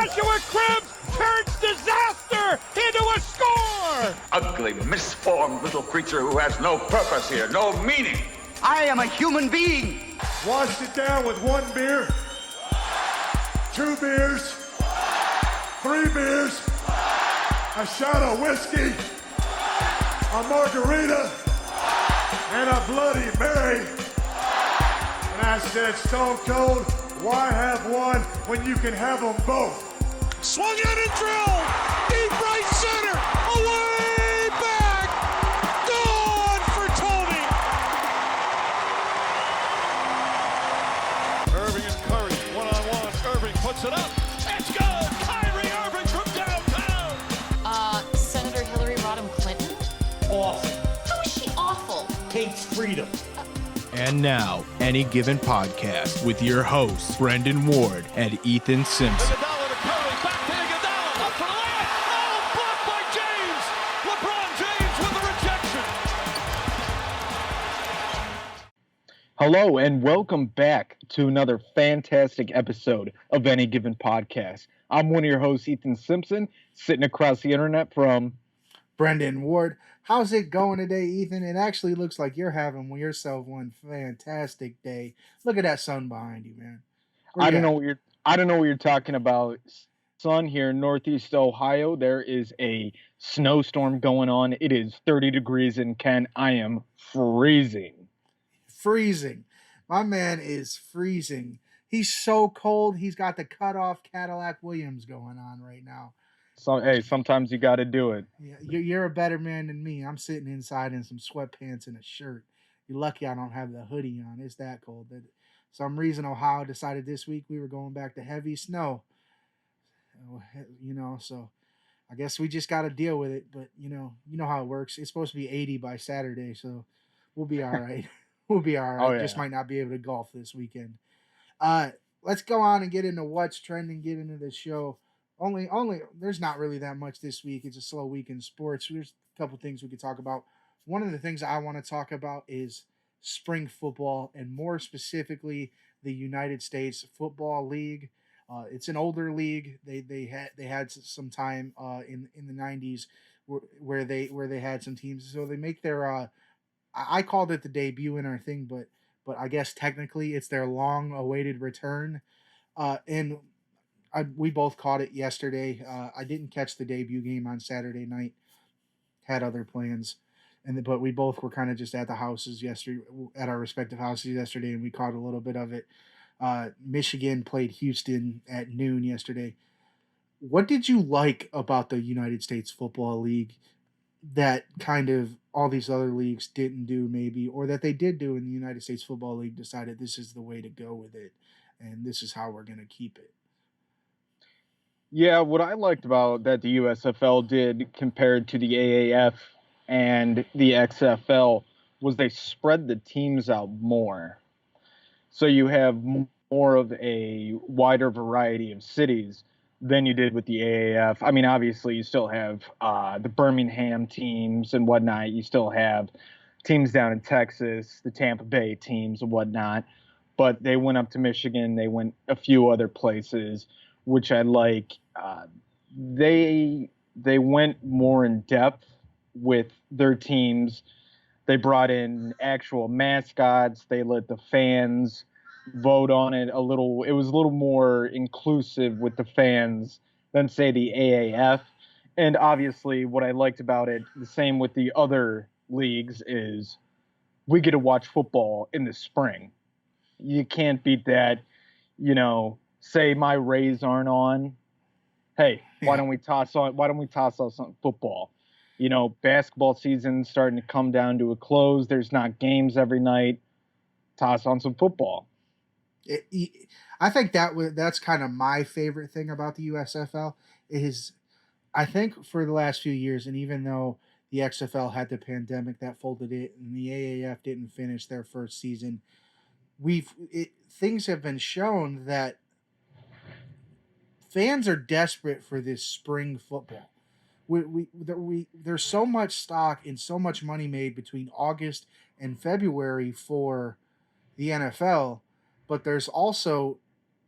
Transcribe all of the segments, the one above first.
Joshua Cribbs turns disaster into a score! Ugly, misformed little creature who has no purpose here, no meaning. I am a human being. Washed it down with 1 beer, 2 beers, 3 beers, a shot of whiskey, a margarita, and a Bloody Mary. And I said, Stone Cold, why have one when you can have them both? Swung in and drilled! Deep right center! Away back! Gone for Tony! Irving and Curry, one-on-one. Irving puts it up. It's good! Kyrie Irving from downtown! Senator Hillary Rodham Clinton? Awful. How is she awful? Hates freedom. And now, Any Given Podcast with your hosts, Brendan Ward and Ethan Simpson. Iguodala to Curry, back to Iguodala, up for the layup! Oh, blocked by James! LeBron James with the rejection! Hello, and welcome back to another fantastic episode of Any Given Podcast. I'm one of your hosts, Ethan Simpson, sitting across the internet from Brendan Ward. How's it going today, Ethan? It actually looks like you're having yourself one fantastic day. Look at that sun behind you, man. I don't know what you're talking about. Sun here in Northeast Ohio. There is a snowstorm going on. It is 30 degrees in Kent. I am freezing. Freezing. My man is freezing. He's so cold. He's got the cut-off Cadillac Williams going on right now. So, hey, sometimes you got to do it. Yeah, you're a better man than me. I'm sitting inside in some sweatpants and a shirt. You're lucky I don't have the hoodie on. It's that cold. For some reason, Ohio decided this week we were going back to heavy snow. So I guess we just got to deal with it. But, you know how it works. It's supposed to be 80 by Saturday, so we'll be all right. We'll be all right. Oh, yeah. Just might not be able to golf this weekend. Let's go on and get into what's trending, get into the show. Only there's not really that much this week. It's a slow week in sports. There's a couple things we could talk about. One of the things I want to talk about is spring football, and more specifically the United States Football League. It's an older league. They had some time in the 90s where they had some teams. So they make their I called it the debut in our thing, but I guess technically it's their long awaited return. We both caught it yesterday. I didn't catch the debut game on Saturday night. Had other plans, but we both were kind of just at the houses yesterday, at our respective houses yesterday, and we caught a little bit of it. Michigan played Houston at noon yesterday. What did you like about the United States Football League that kind of all these other leagues didn't do, maybe, or that they did do in the United States Football League decided this is the way to go with it, and this is how we're going to keep it? Yeah, what I liked about that the USFL did compared to the AAF and the XFL was they spread the teams out more. So you have more of a wider variety of cities than you did with the AAF. I mean, obviously, you still have the Birmingham teams and whatnot. You still have teams down in Texas, the Tampa Bay teams and whatnot. But they went up to Michigan. They went a few other places, which I like. They went more in depth with their teams. They brought in actual mascots. They let the fans vote on it a little. It was a little more inclusive with the fans than, say, the AAF. And obviously what I liked about it, the same with the other leagues, is we get to watch football in the spring. You can't beat that. Say my Rays aren't on. Hey, why don't we toss on some football? Basketball season's starting to come down to a close. There's not games every night. Toss on some football. I think that's kind of my favorite thing about the USFL is, I think for the last few years, and even though the XFL had the pandemic that folded it, and the AAF didn't finish their first season, things have been shown that fans are desperate for this spring football. There's so much stock and so much money made between August and February for the NFL, but there's also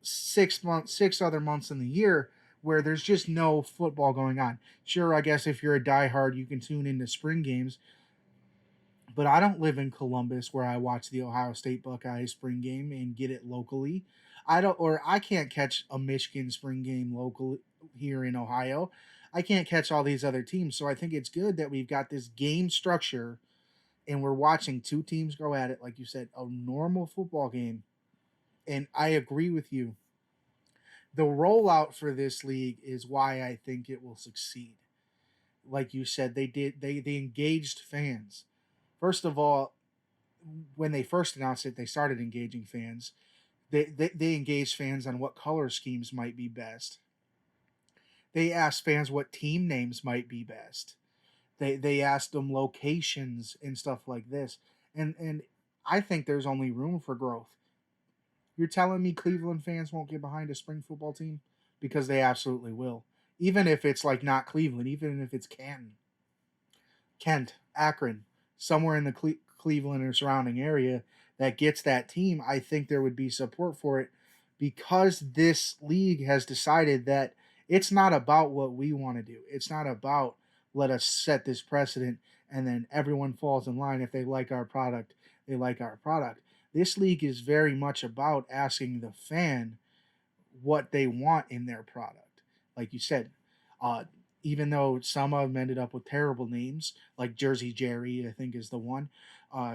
6 other months in the year where there's just no football going on. Sure, I guess if you're a diehard, you can tune into spring games. But I don't live in Columbus where I watch the Ohio State Buckeyes spring game and get it locally. I can't catch a Michigan spring game locally here in Ohio. I can't catch all these other teams. So I think it's good that we've got this game structure and we're watching two teams go at it, like you said, a normal football game. And I agree with you. The rollout for this league is why I think it will succeed. Like you said, they engaged fans. First of all, when they first announced it, they started engaging fans. They engaged fans on what color schemes might be best. They asked fans what team names might be best. They asked them locations and stuff like this. And I think there's only room for growth. You're telling me Cleveland fans won't get behind a spring football team? Because they absolutely will. Even if it's like not Cleveland, even if it's Kent, Akron, somewhere in the Cleveland or surrounding area that gets that team, I think there would be support for it because this league has decided that it's not about what we want to do. It's not about let us set this precedent and then everyone falls in line. If they like our product, they like our product. This league is very much about asking the fan what they want in their product. Like you said, even though some of them ended up with terrible names, like Jersey Jerry, I think is the one,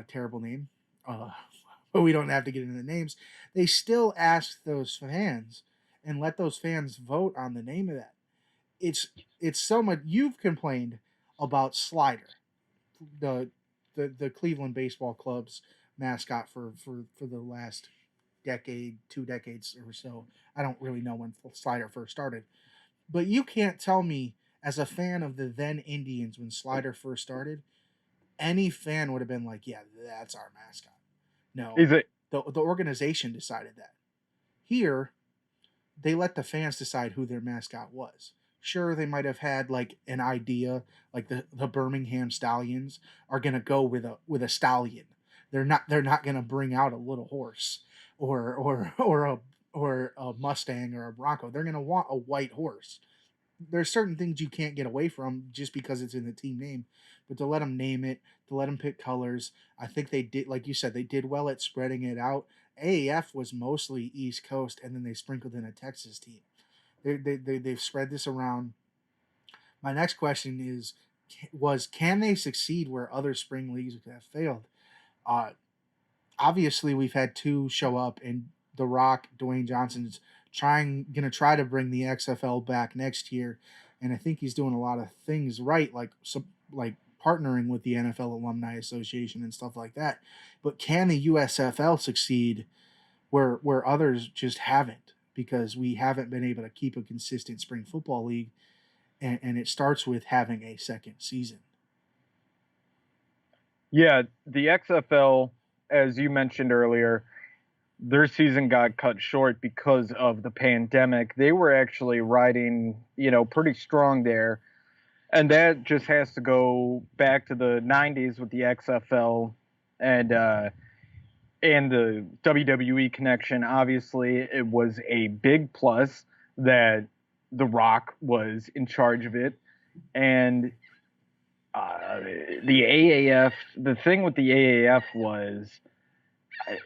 terrible name. But we don't have to get into the names. They still ask those fans and let those fans vote on the name of that. It's so much. You've complained about Slider, the Cleveland Baseball Club's mascot for the last decade, 2 decades or so. I don't really know when Slider first started. But you can't tell me, as a fan of the then Indians when Slider first started, any fan would have been like, yeah, that's our mascot. No, the organization decided that. Here, they let the fans decide who their mascot was. Sure, they might have had like an idea, like the Birmingham Stallions are gonna go with a stallion. They're not gonna bring out a little horse or a Mustang or a Bronco. They're gonna want a white horse. There's certain things you can't get away from just because it's in the team name, but to let them name it, to let them pick colors, I think they did, like you said, they did well at spreading it out. AAF was mostly East Coast, and then they sprinkled in a Texas team. They've spread this around. My next question can they succeed where other spring leagues have failed? Obviously, we've had 2 show up, and The Rock, Dwayne Johnson's gonna try to bring the XFL back next year, and I think he's doing a lot of things right, like partnering with the NFL Alumni Association and stuff like that. But can the USFL succeed where others just haven't? Because we haven't been able to keep a consistent spring football league, and it starts with having a second season. Yeah, the XFL, as you mentioned earlier, their season got cut short because of the pandemic. They were actually riding, pretty strong there. And that just has to go back to the 90s with the XFL and the WWE connection. Obviously, it was a big plus that The Rock was in charge of it. And the AAF, the thing with the AAF was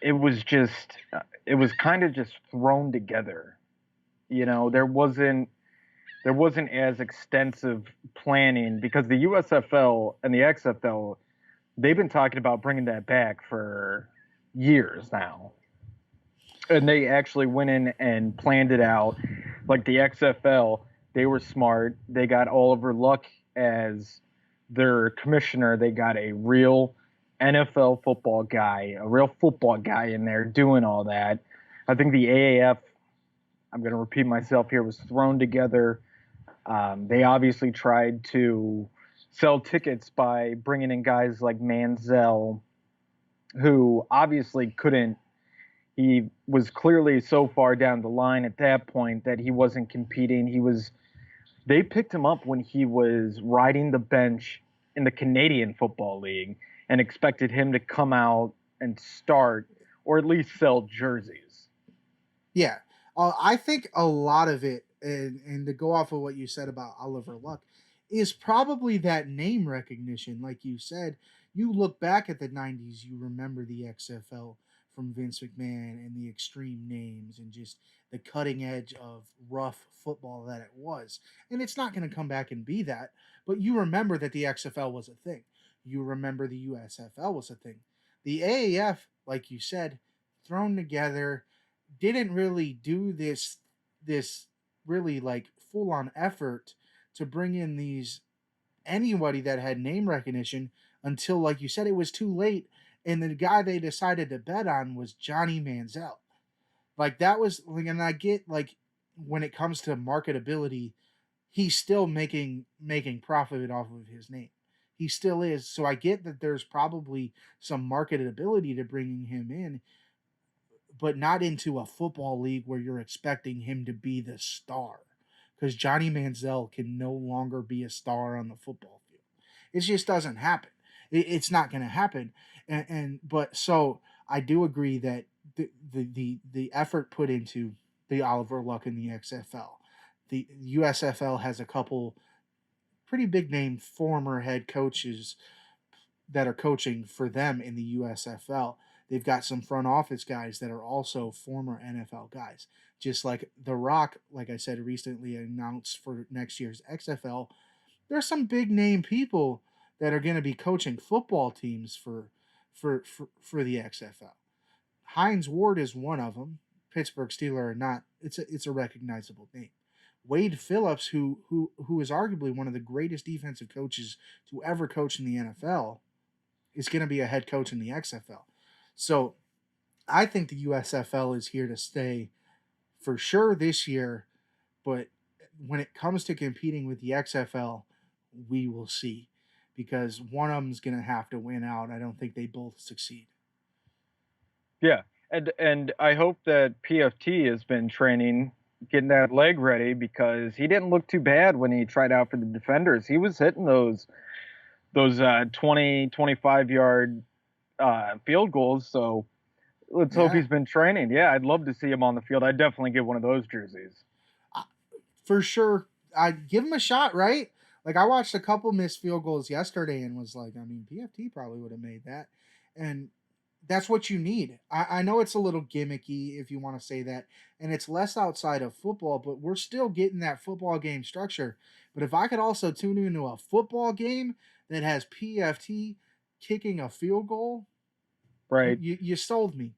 it was kind of just thrown together. There wasn't as extensive planning because the USFL and the XFL, they've been talking about bringing that back for years now. And they actually went in and planned it out. Like the XFL, they were smart. They got Oliver Luck as their commissioner. They got a real NFL football guy, a real football guy in there doing all that. I think the AAF, I'm going to repeat myself here, was thrown together. They obviously tried to sell tickets by bringing in guys like Manziel, who obviously couldn't. He was clearly so far down the line at that point that he wasn't competing. They picked him up when he was riding the bench in the Canadian Football League and expected him to come out and start or at least sell jerseys. Yeah. I think a lot of it and to go off of what you said about Oliver Luck, is probably that name recognition. Like you said, you look back at the 90s, you remember the XFL from Vince McMahon and the extreme names and just the cutting edge of rough football that it was. And it's not going to come back and be that, but you remember that the XFL was a thing. You remember the USFL was a thing. The AAF, like you said, thrown together, didn't really do this really like full on effort to bring in these anybody that had name recognition until, like you said, it was too late. And the guy they decided to bet on was Johnny Manziel. Like that was, and I get like when it comes to marketability, he's still making profit off of his name. He still is. So I get that there's probably some marketability to bringing him in, but not into a football league where you're expecting him to be the star. Because Johnny Manziel can no longer be a star on the football field. It just doesn't happen. It's not going to happen. But so I do agree that the effort put into the Oliver Luck in the XFL, the USFL has a couple pretty big name former head coaches that are coaching for them in the USFL. They've got some front office guys that are also former NFL guys. Just like The Rock, like I said, recently announced for next year's XFL, there's some big name people that are going to be coaching football teams for the XFL. Hines Ward is one of them. Pittsburgh Steeler or not, it's a recognizable name. Wade Phillips, who is arguably one of the greatest defensive coaches to ever coach in the NFL, is going to be a head coach in the XFL. So I think the USFL is here to stay for sure this year, but when it comes to competing with the XFL, we will see, because one of them is going to have to win out. I don't think they both succeed. Yeah, and I hope that PFT has been training, getting that leg ready, because he didn't look too bad when he tried out for the Defenders. He was hitting those 20, 25-yard field goals, so let's hope he's been training. Yeah, I'd love to see him on the field. I'd definitely get one of those jerseys. For sure. I'd give him a shot, right? Like, I watched a couple missed field goals yesterday and was like, I mean, PFT probably would have made that. And that's what you need. I know it's a little gimmicky, if you want to say that, and it's less outside of football, but we're still getting that football game structure. But if I could also tune into a football game that has PFT kicking a field goal, right? You sold me.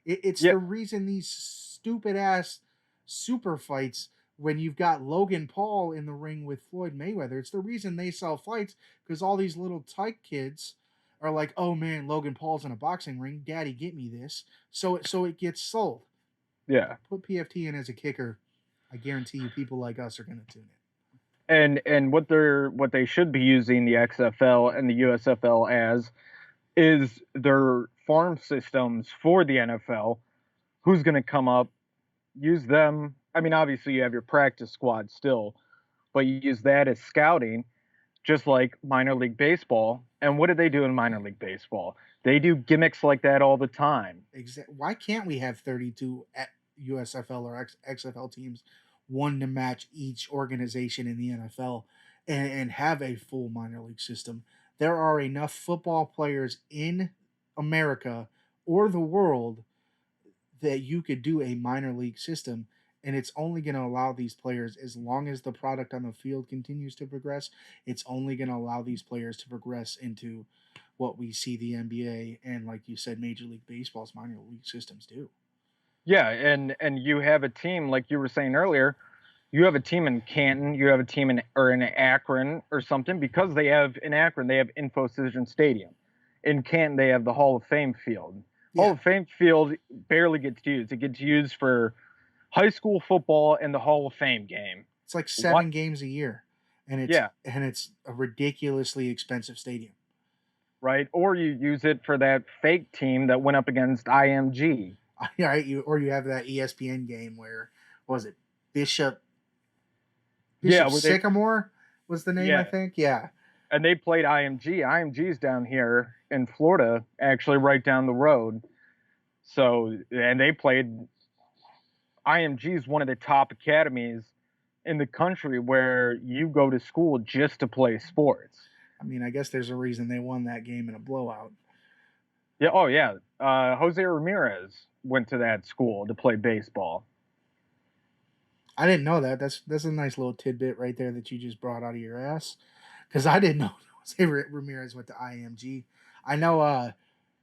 It's the reason these stupid ass super fights, when you've got Logan Paul in the ring with Floyd Mayweather, it's the reason they sell fights, because all these little tyke kids are like, oh man, Logan Paul's in a boxing ring, daddy, get me this. So it gets sold. Yeah. Put PFT in as a kicker. I guarantee you people like us are going to tune in. And what they should be using the XFL and the USFL as is their farm systems for the NFL. Who's going to come up, use them. I mean, obviously you have your practice squad still, but you use that as scouting, just like minor league baseball. And what do they do in minor league baseball? They do gimmicks like that all the time. Why can't we have 32 USFL or XFL teams, one to match each organization in the NFL, and have a full minor league system? There are enough football players in America or the world that you could do a minor league system, and it's only going to allow these players, as long as the product on the field continues to progress, it's only going to allow these players to progress into what we see the NBA and, like you said, Major League Baseball's minor league systems do. Yeah, and you have a team, like you were saying earlier, you have a team in Canton, you have a team in Akron or something, because they have in Akron, they have Infocision Stadium. In Canton, they have the Hall of Fame field. Yeah. Hall of Fame field barely gets used. It gets used for high school football and the Hall of Fame game. It's like 7 games a year, and it's a ridiculously expensive stadium. Right, or you use it for that fake team that went up against IMG. Right, or you have that ESPN game where, what was it, Bishop Sycamore was the name, I think. Yeah. And they played IMG. IMG's down here in Florida, actually right down the road. So, and they played, IMG's one of the top academies in the country where you go to school just to play sports. I mean, I guess there's a reason they won that game in a blowout. Yeah. Oh, yeah. Jose Ramirez went to that school to play baseball. I didn't know that. That's a nice little tidbit right there that you just brought out of your ass, because I didn't know Jose Ramirez went to IMG. I know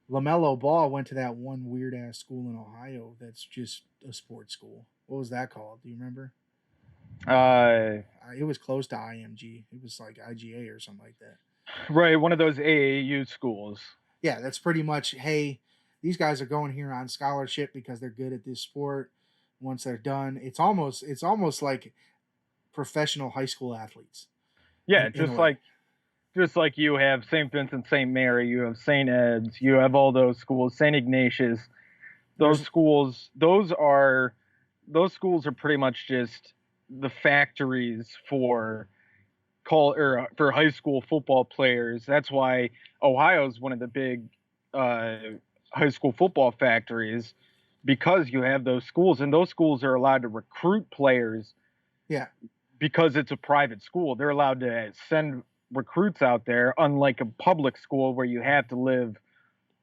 LaMelo Ball went to that one weird ass school in Ohio that's just a sports school. What was that called? Do you remember? It was close to IMG. It was like IGA or something like that. Right, one of those AAU schools. Yeah, that's pretty much, hey, these guys are going here on scholarship because they're good at this sport. Once they're done, it's almost like professional high school athletes. Yeah, just like you have St. Vincent, St. Mary, you have St. Ed's, you have all those schools, St. Ignatius. Those schools are pretty much just the factories for high school football players. That's why Ohio's one of the big high school football factories, because you have those schools, and those schools are allowed to recruit players. Yeah. Because it's a private school, they're allowed to send recruits out there, unlike a public school where you have to live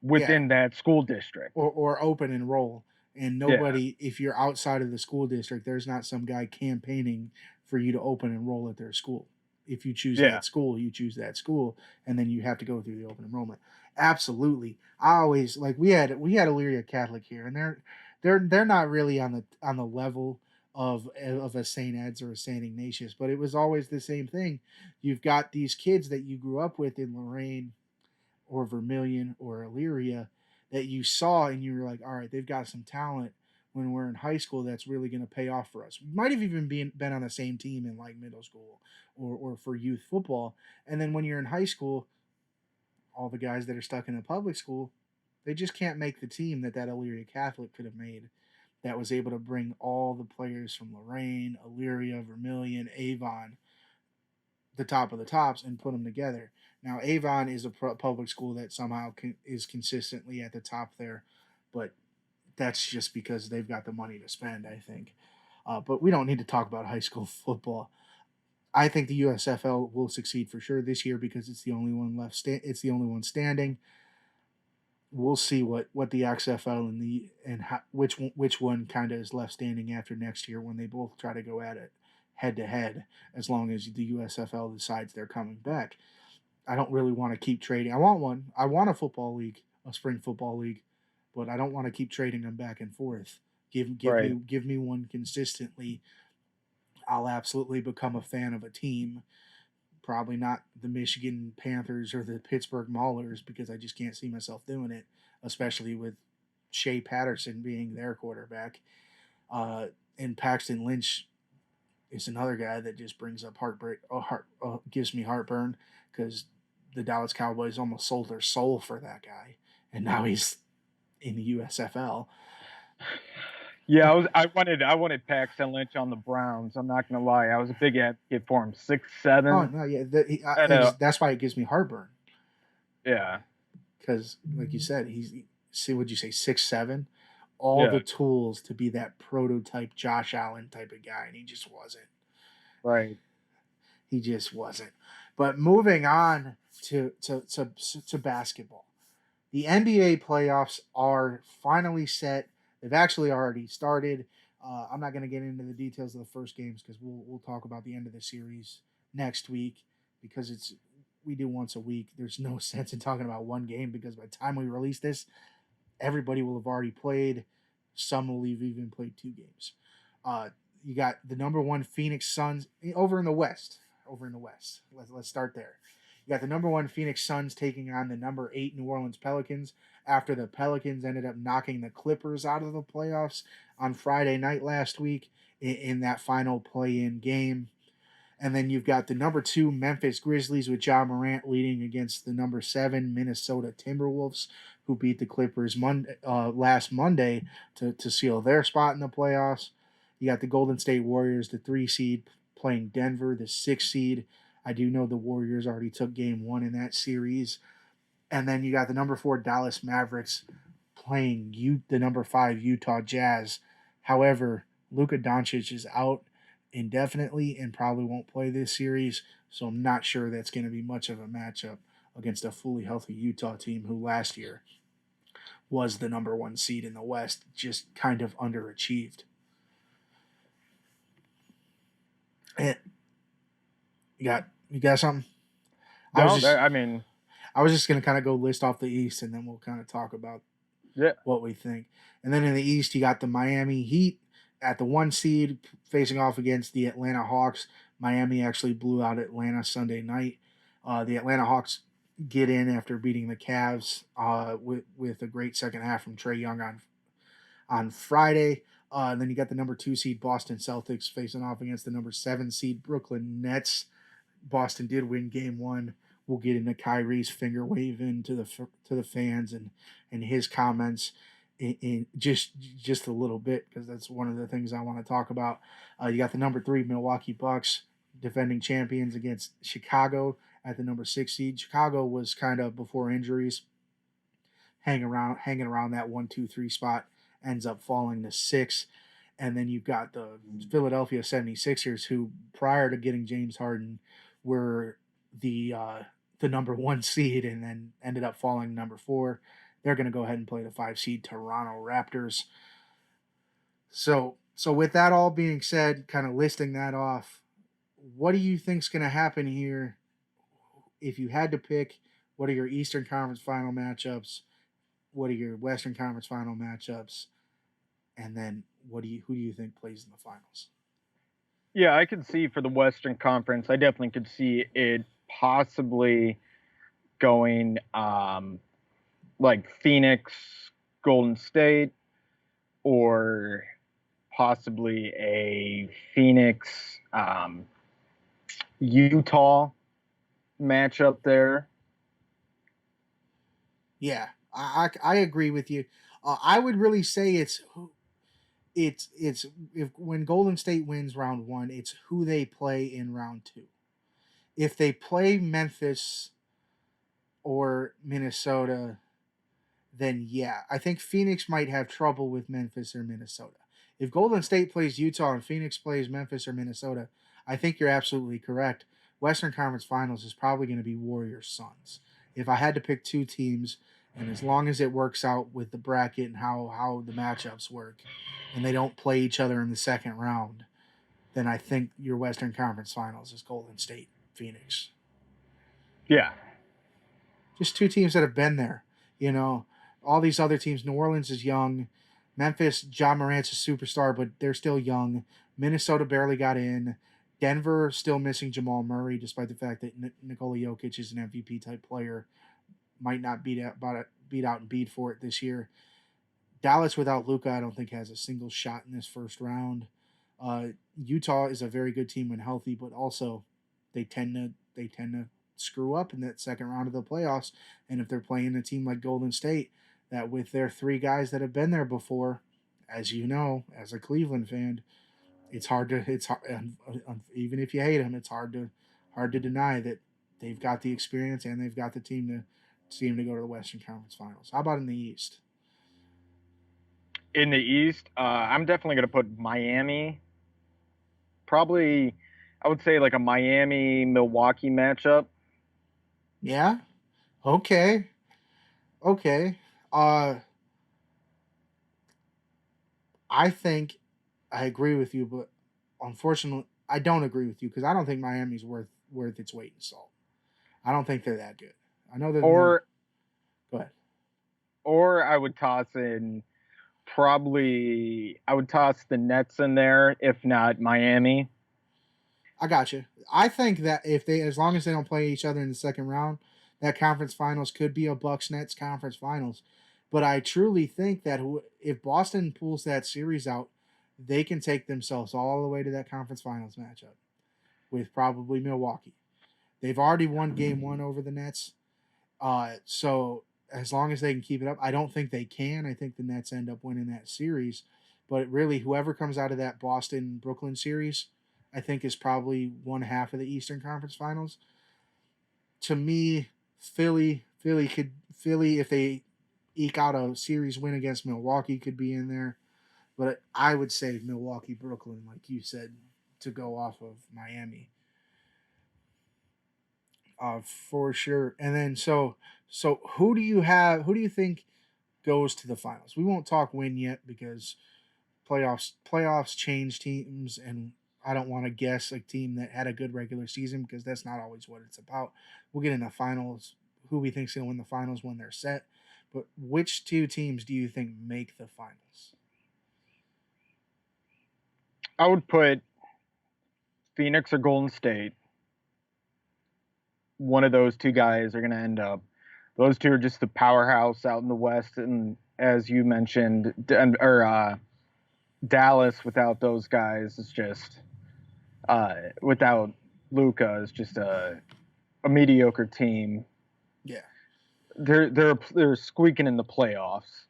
within that school district. Or open enroll. And nobody, if you're outside of the school district, there's not some guy campaigning for you to open enroll at their school. If you choose that school, you choose that school, and then you have to go through the open enrollment. Absolutely. I always, like, we had Elyria Catholic here, and they're not really on the level of a St. Ed's or a St. Ignatius, but it was always the same thing. You've got these kids that you grew up with in Lorain or Vermilion or Elyria that you saw, and you were like, all right, they've got some talent when we're in high school that's really going to pay off for us. We might have even been on the same team in like middle school or for youth football. And then when you're in high school, all the guys that are stuck in a public school, they just can't make the team that Elyria Catholic could have made, that was able to bring all the players from Lorain, Elyria, Vermilion, Avon, the top of the tops, and put them together. Now, Avon is a public school that somehow is consistently at the top there, but that's just because they've got the money to spend, I think. But we don't need to talk about high school football. I think the USFL will succeed for sure this year because it's the only one left. It's the only one standing. We'll see what the XFL and which one kind of is left standing after next year when they both try to go at it head to head. As long as the USFL decides they're coming back, I don't really want to keep trading. I want one. I want a football league, a spring football league, but I don't want to keep trading them back and forth. Give me one consistently. I'll absolutely become a fan of a team. Probably not the Michigan Panthers or the Pittsburgh Maulers, because I just can't see myself doing it, especially with Shea Patterson being their quarterback. And Paxton Lynch is another guy that just brings up gives me heartburn, because the Dallas Cowboys almost sold their soul for that guy, and now he's in the USFL. Yeah, I wanted Paxton Lynch on the Browns. I'm not gonna lie, I was a big advocate for him. 6'7". Oh no, yeah, that's why it gives me heartburn. Yeah, because like you said, would you say 6'7"? All the tools to be that prototype Josh Allen type of guy, and he just wasn't. Right. He just wasn't. But moving on to basketball, the NBA playoffs are finally set. They've actually already started. I'm not going to get into the details of the first games because we'll talk about the end of the series next week, because we do once a week. There's no sense in talking about one game, because by the time we release this, everybody will have already played. Some will have even played 2 games. You got the number 1 Phoenix Suns over in the West. Let's start there. You got the number 1 Phoenix Suns taking on the number 8 New Orleans Pelicans, after the Pelicans ended up knocking the Clippers out of the playoffs on Friday night last week in that final play-in game. And then you've got the number 2 Memphis Grizzlies with Ja Morant leading against the number 7 Minnesota Timberwolves, who beat the Clippers last Monday to seal their spot in the playoffs. You got the Golden State Warriors, the 3 seed, playing Denver, the 6 seed. I do know the Warriors already took game 1 in that series. And then you got the number 4 Dallas Mavericks playing the number 5 Utah Jazz. However, Luka Doncic is out indefinitely and probably won't play this series. So I'm not sure that's going to be much of a matchup against a fully healthy Utah team who last year was the number 1 seed in the West, just kind of underachieved. And you got something? I was just going to kind of go list off the East, and then we'll kind of talk about what we think. And then in the East, you got the Miami Heat at the 1 seed facing off against the Atlanta Hawks. Miami actually blew out Atlanta Sunday night. The Atlanta Hawks get in after beating the Cavs with a great second half from Trae Young on Friday. And then you got the number 2 seed Boston Celtics facing off against the number 7 seed Brooklyn Nets. Boston did win game 1. We'll get into Kyrie's finger waving to the fans and his comments in just a little bit, because that's one of the things I want to talk about. You got the number 3 Milwaukee Bucks defending champions against Chicago at the number 6 seed. Chicago was kind of, before injuries, hanging around that 1, 2, 3 spot, ends up falling to 6. And then you've got the Philadelphia 76ers, who prior to getting James Harden were the number 1 seed and then ended up falling number 4. They're going to go ahead and play the 5 seed Toronto Raptors. So with that all being said, kind of listing that off, what do you think's going to happen here? If you had to pick, what are your Eastern Conference final matchups? What are your Western Conference final matchups? And then who do you think plays in the finals? Yeah, I could see for the Western Conference, I definitely could see it possibly going like Phoenix, Golden State, or possibly a Phoenix, Utah matchup there. Yeah, I agree with you. I would really say it's if when Golden State wins round 1, it's who they play in round 2. If they play Memphis or Minnesota, then yeah, I think Phoenix might have trouble with Memphis or Minnesota. If Golden State plays Utah and Phoenix plays Memphis or Minnesota, I think you're absolutely correct. Western Conference Finals is probably going to be Warriors Suns. If I had to pick 2 teams, and as long as it works out with the bracket and how the matchups work, and they don't play each other in the second round, then I think your Western Conference Finals is Golden State, Phoenix. Yeah. Just 2 teams that have been there. You know, all these other teams, New Orleans is young. Memphis, Ja Morant's a superstar, but they're still young. Minnesota barely got in. Denver still missing Jamal Murray, despite the fact that Nikola Jokic is an MVP-type player. Might not beat out Embiid for it this year. Dallas without Luka, I don't think has a single shot in this first round. Utah is a very good team when healthy, but also they tend to screw up in that second round of the playoffs. And if they're playing a team like Golden State, that with their 3 guys that have been there before, as you know, as a Cleveland fan, it's hard, even if you hate them, it's hard to deny that they've got the experience and they've got the team to go to the Western Conference Finals. How about in the East? In the East, I'm definitely going to put Miami. Probably, I would say like a Miami-Milwaukee matchup. Yeah? Okay. I think I agree with you, but unfortunately, I don't agree with you because I don't think Miami's worth its weight in salt. I don't think they're that good. I know they're Go ahead. Or I would toss the Nets in there, if not Miami. I got you. I think that as long as they don't play each other in the second round, that conference finals could be a Bucks Nets conference finals. But I truly think that if Boston pulls that series out, they can take themselves all the way to that conference finals matchup with probably Milwaukee. They've already won game 1 over the Nets. So as long as they can keep it up, I don't think they can. I think the Nets end up winning that series. But really, whoever comes out of that Boston-Brooklyn series, I think is probably one half of the Eastern Conference Finals. To me, Philly, if they eke out a series win against Milwaukee, could be in there. But I would say Milwaukee, Brooklyn, like you said, to go off of Miami. For sure. And then so who do you think goes to the finals? We won't talk win yet because playoffs change teams, and I don't want to guess a team that had a good regular season because that's not always what it's about. We'll get into finals, who we think's going to win the finals when they're set. But which two teams do you think make the finals? I would put Phoenix or Golden State. One of those two guys are going to end up. Those two are just the powerhouse out in the West, and as you mentioned, Dallas without those guys is just without Luka is just a mediocre team. Yeah, they're squeaking in the playoffs.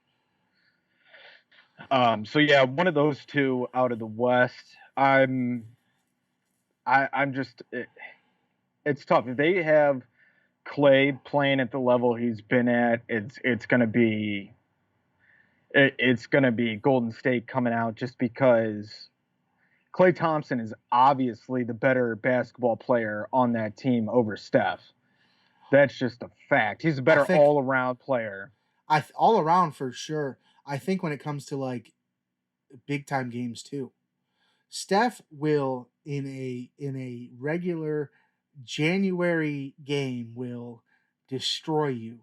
So yeah, one of those two out of the West. I'm just. It's tough. If they have Clay playing at the level he's been at, it's gonna be Golden State coming out just because Klay Thompson is obviously the better basketball player on that team over Steph. That's just a fact. He's a better all-around player. All around for sure. I think when it comes to like big time games too, Steph will in a regular January game will destroy you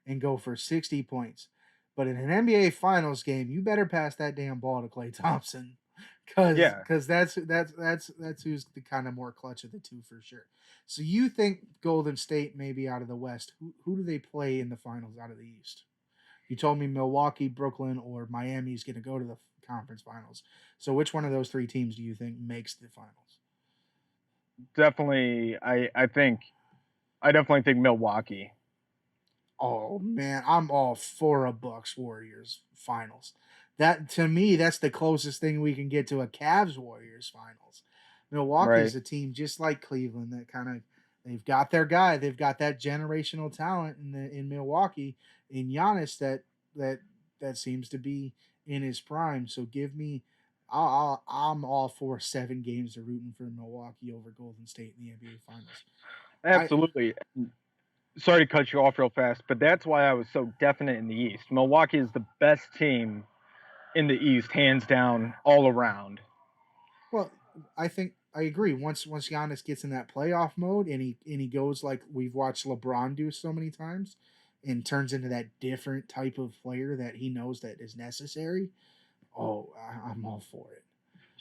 and go for 60 points. But in an NBA Finals game, you better pass that damn ball to Klay Thompson, because that's who's the kind of more clutch of the two for sure. So you think Golden State may be out of the West? Who do they play in the finals out of the East? You told me Milwaukee, Brooklyn, or Miami is going to go to the conference finals. So which one of those three teams do you think makes the finals? Definitely, I definitely think Milwaukee. Oh man, I'm all for a Bucks Warriors finals. That to me, that's the closest thing we can get to a Cavs Warriors finals. Milwaukee is a team just like Cleveland that kind of they've got their guy, they've got that generational talent in Milwaukee in Giannis that seems to be in his prime. So give me. I'm all for 7 games of rooting for Milwaukee over Golden State in the NBA Finals. Absolutely. Sorry to cut you off real fast, but that's why I was so definite in the East. Milwaukee is the best team in the East, hands down, all around. Well, I think I agree. Once Giannis gets in that playoff mode and he goes like we've watched LeBron do so many times, and turns into that different type of player that he knows that is necessary. Oh, I'm all for it.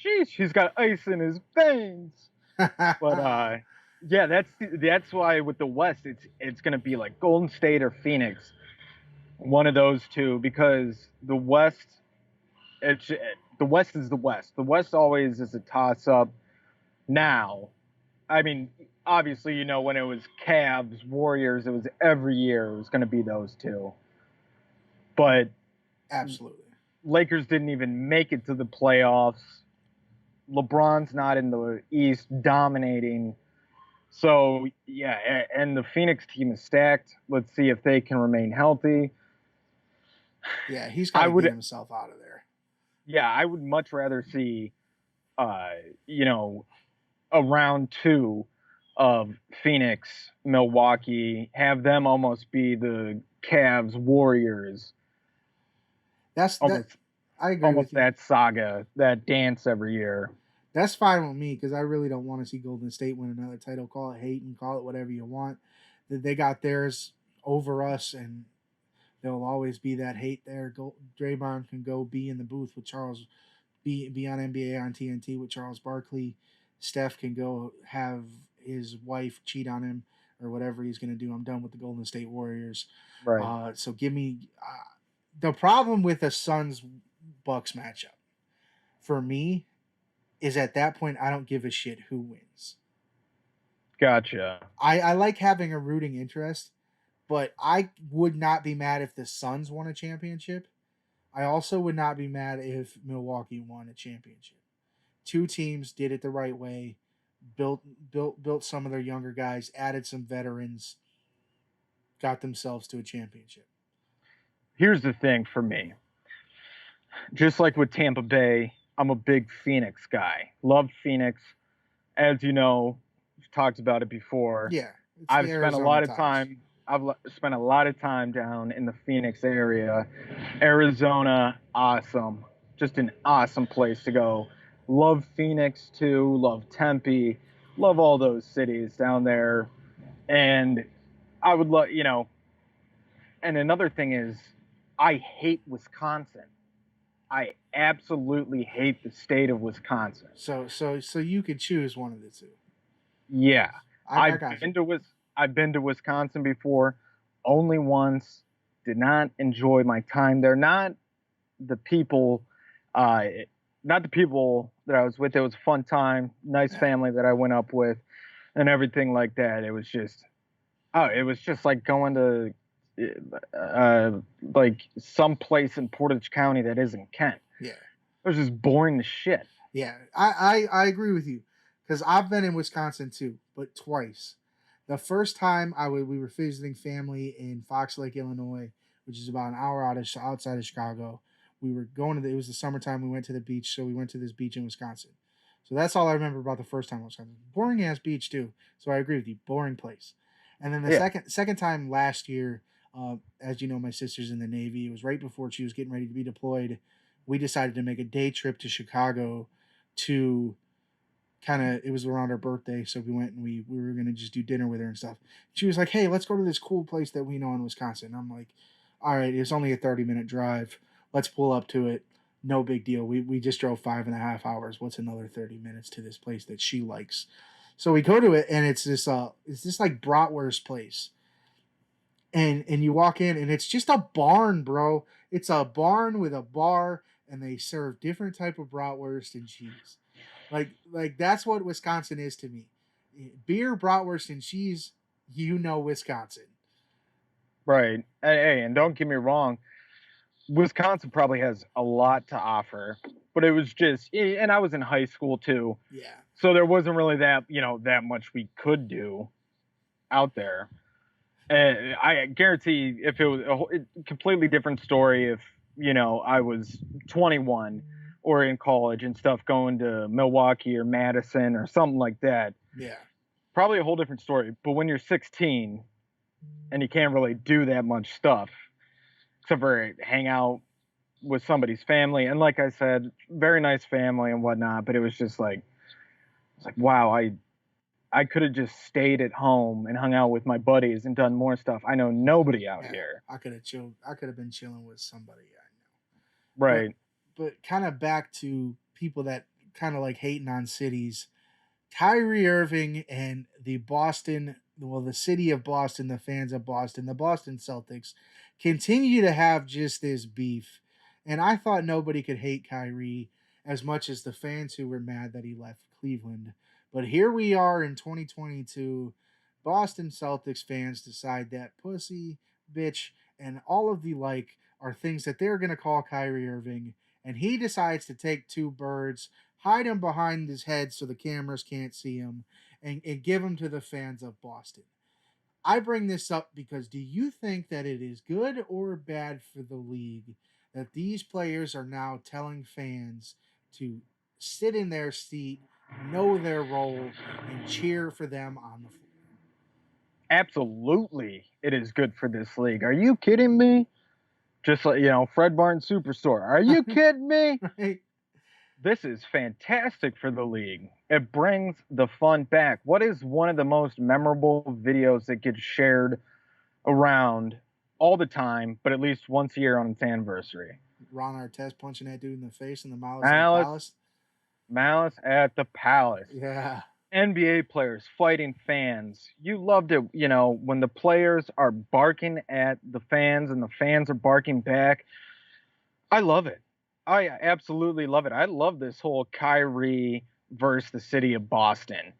Jeez, he's got ice in his veins. But yeah, that's why with the West, it's gonna be like Golden State or Phoenix, one of those two, because the West is the West. The West always is a toss up. Now, I mean, obviously, when it was Cavs, Warriors, it was every year it was gonna be those two. But absolutely. Lakers didn't even make it to the playoffs. LeBron's not in the East dominating. So, yeah, and the Phoenix team is stacked. Let's see if they can remain healthy. Yeah, he's got to get himself out of there. Yeah, I would much rather see, a round 2 of Phoenix, Milwaukee, have them almost be the Cavs, Warriors. I agree with you. That saga, that dance every year. That's fine with me because I really don't want to see Golden State win another title. Call it hate and call it whatever you want. They got theirs over us, and there'll always be that hate there. Draymond can go be in the booth with Charles, be on NBA on TNT with Charles Barkley. Steph can go have his wife cheat on him or whatever he's going to do. I'm done with the Golden State Warriors. Right. So give me the problem with a Suns-Bucks matchup for me is at that point I don't give a shit who wins. Gotcha. I like having a rooting interest, but I would not be mad if the Suns won a championship. I also would not be mad if Milwaukee won a championship. Two teams did it the right way, built some of their younger guys, added some veterans, got themselves to a championship. Here's the thing for me. Just like with Tampa Bay, I'm a big Phoenix guy. Love Phoenix. as you know, we've talked about it before. Yeah, it's I've the spent a Arizona lot of ties. time. Spent a lot of time down in the Phoenix area. Arizona, awesome. Just an awesome place to go. Love Phoenix too. Love Tempe. Love all those cities down there. And I would love, and another thing is, I hate Wisconsin. I absolutely hate the state of Wisconsin. So you could choose one of the two. Yeah, I got you. I've been to Wisconsin before, only once. Did not enjoy my time there. The people, uh, not the people that I was with. It was a fun time, nice family that I went up with, and everything like that. It was just like going to like some place in Portage County that isn't Kent. Yeah. It was just boring as shit. Yeah, I agree with you because I've been in Wisconsin too, but twice. The first time we were visiting family in Fox Lake, Illinois, which is about an hour outside of Chicago. We were it was the summertime. We went to the beach, so we went to this beach in Wisconsin. So that's all I remember about the first time in Wisconsin. Boring ass beach too. So I agree with you. Boring place. And then the second time last year, as you know, my sister's in the Navy. It was right before she was getting ready to be deployed. We decided to make a day trip to Chicago to it was around her birthday, so we went and we were going to just do dinner with her and stuff. She was like, hey, let's go to this cool place that we know in Wisconsin. I'm like, all right, it's only a 30-minute drive. Let's pull up to it. No big deal. We just drove 5.5 hours. What's another 30 minutes to this place that she likes? So we go to it, and it's this like bratwurst place. And you walk in, and it's just a barn, bro. It's a barn with a bar, and they serve different type of bratwurst and cheese. Like that's what Wisconsin is to me. Beer, bratwurst, and cheese. Wisconsin. Right. Hey, and don't get me wrong, Wisconsin probably has a lot to offer, but it was just, and I was in high school too. Yeah. So there wasn't really that much we could do out there. And I guarantee if it was a completely different story if, I was 21 or in college and stuff going to Milwaukee or Madison or something like that. Yeah. Probably a whole different story. But when you're 16 and you can't really do that much stuff, except for hang out with somebody's family. And like I said, very nice family and whatnot. But it was just like, wow, I could have just stayed at home and hung out with my buddies and done more stuff. I know nobody out here. I could have chilled. I could have been chilling with somebody I know. Right. But kind of back to people that kind of like hating on cities. Kyrie Irving and the city of Boston, the fans of Boston, the Boston Celtics, continue to have just this beef. And I thought nobody could hate Kyrie as much as the fans who were mad that he left Cleveland. But here we are in 2022. Boston Celtics fans decide that pussy, bitch, and all of the like are things that they're going to call Kyrie Irving. And he decides to take two birds, hide them behind his head so the cameras can't see him, and give them to the fans of Boston. I bring this up because do you think that it is good or bad for the league that these players are now telling fans to sit in their seat, know their role, and cheer for them on the floor? Absolutely, it is good for this league. Are you kidding me? Just like, Fred Barton Superstore. Are you kidding me? Right? This is fantastic for the league. It brings the fun back. What is one of the most memorable videos that gets shared around all the time, but at least once a year on its anniversary? Ron Artest punching that dude in the face in the Malice. Malice at the Palace. Yeah. NBA players fighting fans. You loved it, when the players are barking at the fans and the fans are barking back. I love it. I absolutely love it. I love this whole Kyrie versus the city of Boston.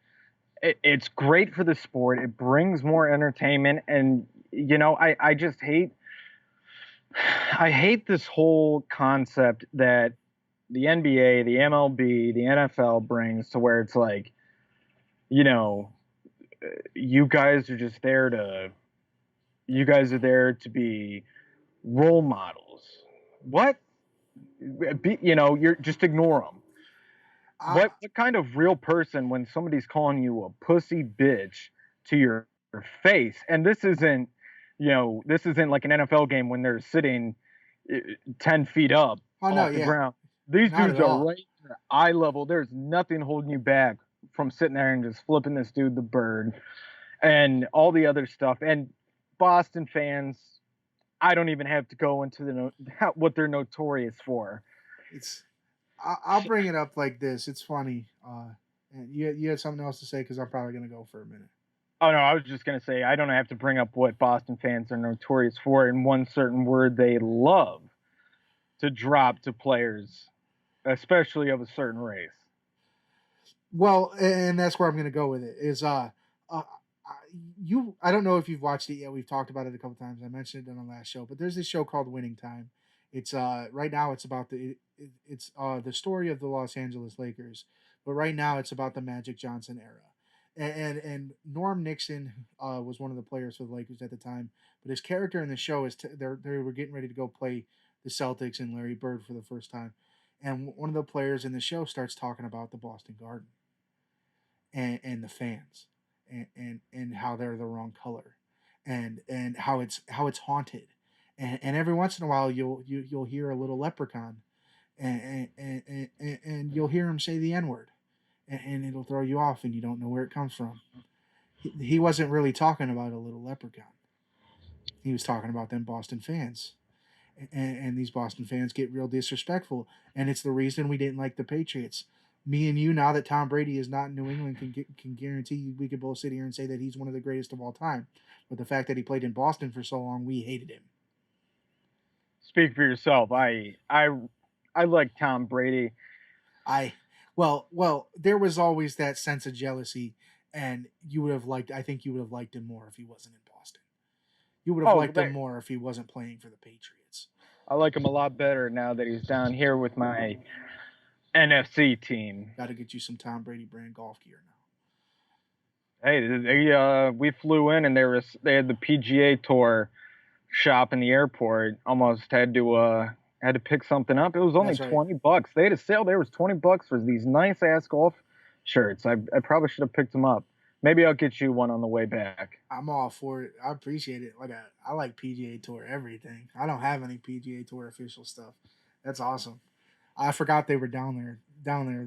It's great for the sport. It brings more entertainment. And, I just hate this whole concept that the NBA, the MLB, the NFL brings to where it's like, you guys are just there to be role models. What? You're just ignore them. what kind of real person, when somebody's calling you a pussy bitch to your face, and this isn't like an NFL game when they're sitting 10 feet up off the ground. These Not dudes at are all. right at eye level. There's nothing holding you back from sitting there and just flipping this dude the bird and all the other stuff. And Boston fans, I don't even have to go into what they're notorious for. I'll bring it up like this. It's funny. And you had something else to say, because I'm probably going to go for a minute. Oh, no, I was just going to say, I don't have to bring up what Boston fans are notorious for in one certain word they love to drop to players, especially of a certain race. Well, and that's where I'm going to go with it, is I don't know if you've watched it yet. We've talked about it a couple times. I mentioned it on the last show, but there's this show called Winning Time. It's right now it's about the story of the Los Angeles Lakers, but right now it's about the Magic Johnson era. And Norm Nixon was one of the players for the Lakers at the time, but his character in the show is they were getting ready to go play the Celtics and Larry Bird for the first time, and one of the players in the show starts talking about the Boston Garden and the fans and how they're the wrong color and how it's haunted, and every once in a while you'll hear a little leprechaun and you'll hear him say the N-word. And it'll throw you off, and you don't know where it comes from. He wasn't really talking about a little leprechaun. He was talking about them Boston fans. And these Boston fans get real disrespectful. And it's the reason we didn't like the Patriots. Me and you, now that Tom Brady is not in New England, can guarantee we could both sit here and say that he's one of the greatest of all time. But the fact that he played in Boston for so long, we hated him. Speak for yourself. I like Tom Brady. Well, there was always that sense of jealousy, and I think you would have liked him more if he wasn't in Boston. You would have liked him more if he wasn't playing for the Patriots. I like him a lot better now that he's down here with my NFC team. Got to get you some Tom Brady brand golf gear now. Hey, we flew in, and they had the PGA Tour shop in the airport. Almost had to pick something up. It was only $20. They had a sale. There was $20 for these nice ass golf shirts. I probably should have picked them up. Maybe I'll get you one on the way back. I'm all for it. I appreciate it. I like PGA Tour everything. I don't have any PGA Tour official stuff. That's awesome. I forgot they were down there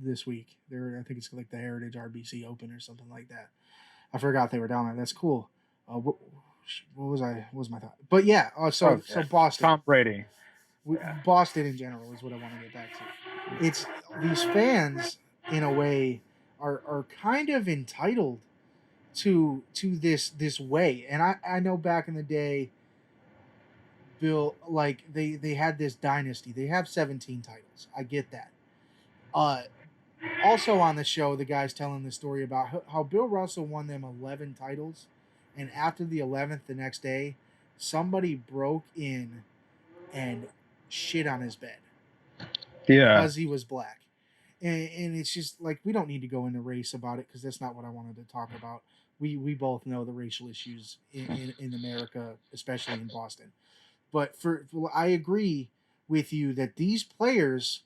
this week. I think it's like the Heritage RBC Open or something like that. I forgot they were down there. That's cool. What was my thought? But yeah. So Boston. Tom Brady. Boston in general is what I want to get back to. It's these fans, in a way, are kind of entitled to this way. And I know back in the day, Bill, like they had this dynasty. They have 17 titles. I get that. Also on the show, the guy's telling the story about how Bill Russell won them 11 titles, and after the 11th, the next day, somebody broke in and shit on his bed. Yeah. Because he was black. And it's just like, we don't need to go into race about it, because that's not what I wanted to talk about. We both know the racial issues in America, especially in Boston. But I agree with you that these players,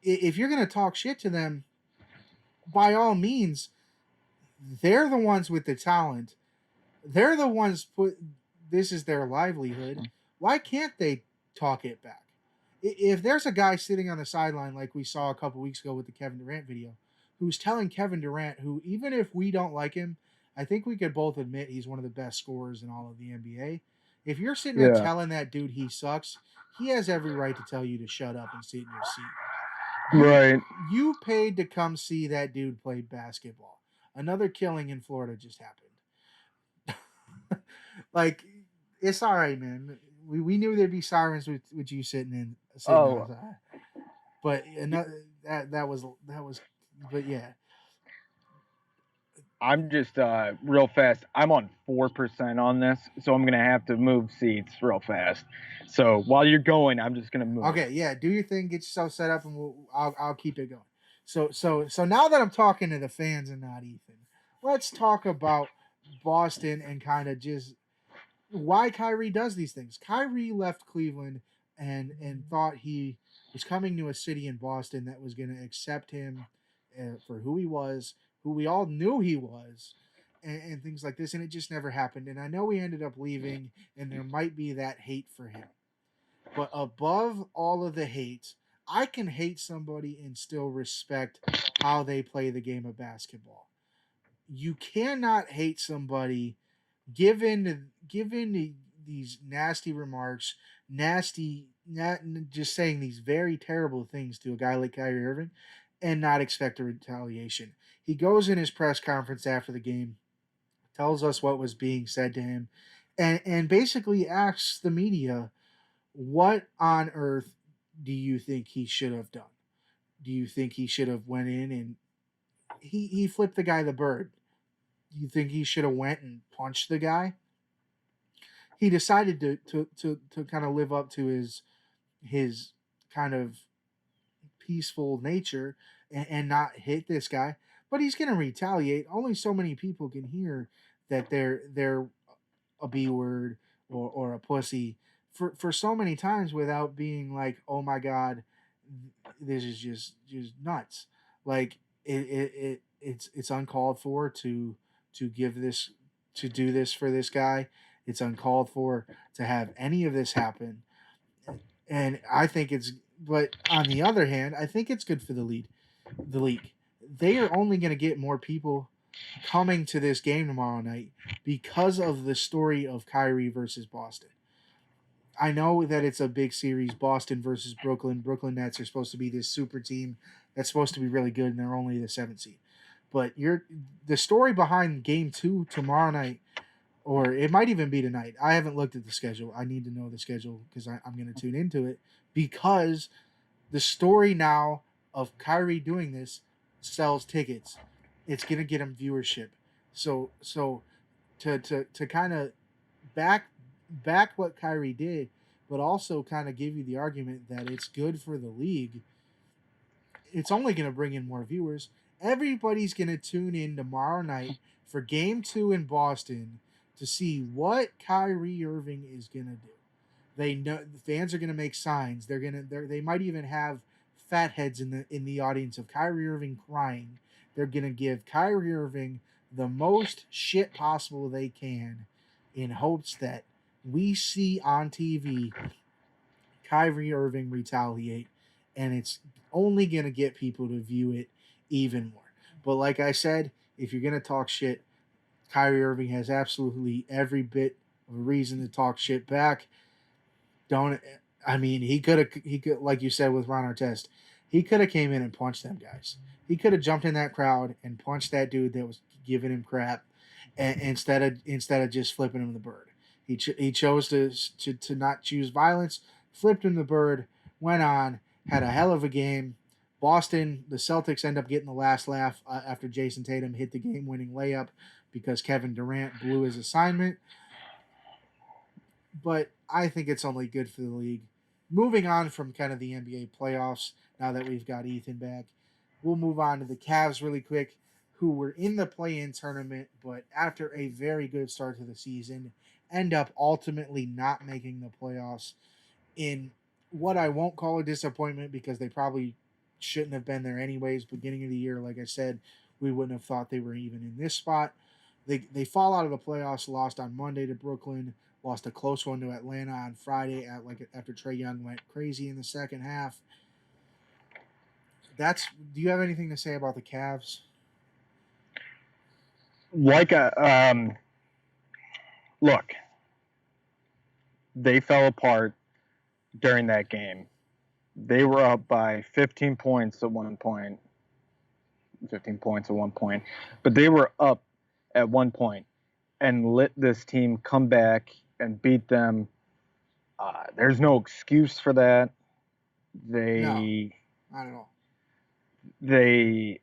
if you're going to talk shit to them, by all means, they're the ones with the talent. They're the ones this is their livelihood. Why can't they talk it back? If there's a guy sitting on the sideline, like we saw a couple weeks ago with the Kevin Durant video, who's telling Kevin Durant, who, even if we don't like him, I think we could both admit he's one of the best scorers in all of the NBA. If you're sitting there telling that dude he sucks, he has every right to tell you to shut up and sit in your seat. Right. You paid to come see that dude play basketball. Another killing in Florida just happened. Like, it's all right, man. We knew there'd be sirens with you sitting outside. But that was but yeah. I'm just real fast. I'm on 4% on this, so I'm gonna have to move seats real fast. So while you're going, I'm just gonna move. Okay, yeah. Do your thing. Get yourself set up, and I'll keep it going. So now that I'm talking to the fans and not Ethan, let's talk about Boston and kind of just why Kyrie does these things. Kyrie left Cleveland and thought he was coming to a city in Boston that was going to accept him for who he was, who we all knew he was, and things like this. And it just never happened. And I know he ended up leaving, and there might be that hate for him. But above all of the hate, I can hate somebody and still respect how they play the game of basketball. You cannot hate somebody given these nasty remarks, just saying these very terrible things to a guy like Kyrie Irving, and not expect a retaliation. He goes in his press conference after the game, tells us what was being said to him, and basically asks the media, what on earth do you think he should have done? Do you think he should have went in and he flipped the guy the bird? Do you think he should have went and punched the guy? He decided to kind of live up to his kind of peaceful nature and not hit this guy, but he's going to retaliate. Only so many people can hear that they're a B word or a pussy for so many times without being like, oh my God, this is just nuts. Like it's uncalled for to give this, to do this for this guy. It's uncalled for to have any of this happen. And I think but on the other hand, I think it's good for the league. They are only going to get more people coming to this game tomorrow night because of the story of Kyrie versus Boston. I know that it's a big series, Boston versus Brooklyn. Brooklyn Nets are supposed to be this super team that's supposed to be really good, and they're only the 7th seed. But the story behind Game 2 tomorrow night, or it might even be tonight. I haven't looked at the schedule. I need to know the schedule because I'm going to tune into it, because the story now of Kyrie doing this sells tickets. It's going to get him viewership. So to kind of back what Kyrie did, but also kind of give you the argument that it's good for the league, it's only going to bring in more viewers. Everybody's going to tune in tomorrow night for Game 2 in Boston to see what Kyrie Irving is going to do. They know the fans are going to make signs. They might even have fat heads in the audience of Kyrie Irving crying. They're going to give Kyrie Irving the most shit possible they can in hopes that we see on TV Kyrie Irving retaliate, and it's only going to get people to view it even more. But like I said, if you're going to talk shit, Kyrie Irving has absolutely every bit of a reason to talk shit back. He could, like you said with Ron Artest, he could have came in and punched them guys. He could have jumped in that crowd and punched that dude that was giving him crap, and instead of just flipping him the bird. He chose to not choose violence, flipped him the bird, went on, had a hell of a game. Boston, the Celtics end up getting the last laugh after Jason Tatum hit the game-winning layup because Kevin Durant blew his assignment. But I think it's only good for the league. Moving on from kind of the NBA playoffs, now that we've got Ethan back, we'll move on to the Cavs really quick, who were in the play-in tournament, but after a very good start to the season, end up ultimately not making the playoffs in what I won't call a disappointment, because they probably shouldn't have been there anyways. Beginning of the year, like I said, we wouldn't have thought they were even in this spot. They fall out of the playoffs, lost on Monday to Brooklyn, lost a close one to Atlanta on Friday after Trae Young went crazy in the second half. Do you have anything to say about the Cavs? Look, they fell apart during that game. They were up by 15 points at one point. 15 points at one point. But they were up at one point and let this team come back and beat them. There's no excuse for that. No, not at all. They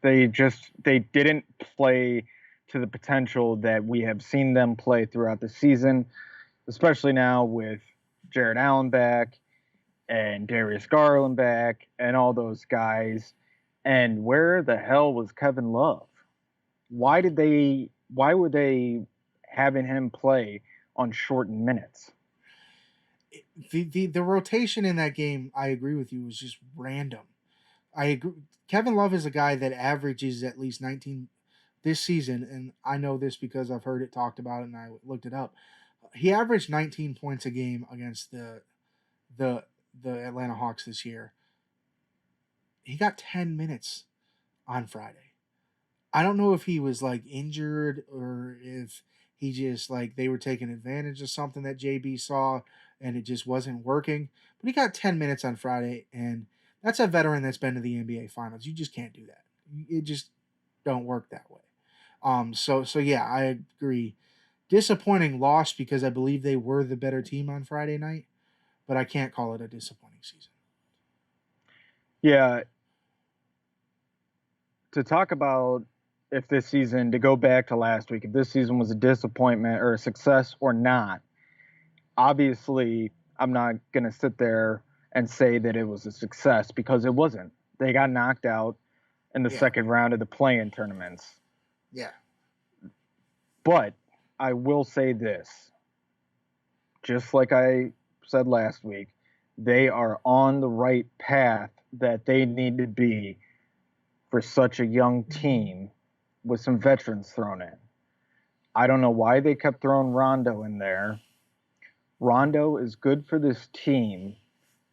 didn't play to the potential that we have seen them play throughout the season, especially now with Jared Allen back and Darius Garland back and all those guys. And where the hell was Kevin Love? Why were they having him play on shortened minutes? The rotation in that game, I agree with you, was just random. I agree. Kevin Love is a guy that averages at least 19 this season, and I know this because I've heard it talked about and I looked it up. He averaged 19 points a game against the Atlanta Hawks this year. He got 10 minutes on Friday. I don't know if he was like injured or if he just like they were taking advantage of something that JB saw and it just wasn't working. But he got 10 minutes on Friday, and that's a veteran that's been to the NBA Finals. You just can't do that. It just don't work that way. So yeah, I agree. Disappointing loss because I believe they were the better team on Friday night, but I can't call it a disappointing season. Yeah. To talk about if this season, to go back to last week, if this season was a disappointment or a success or not, obviously I'm not going to sit there and say that it was a success because it wasn't. They got knocked out in the second round of the play-in tournaments. Yeah. But I will say this, just like I said last week, they are on the right path that they need to be for such a young team with some veterans thrown in. I don't know why they kept throwing Rondo in there. Rondo is good for this team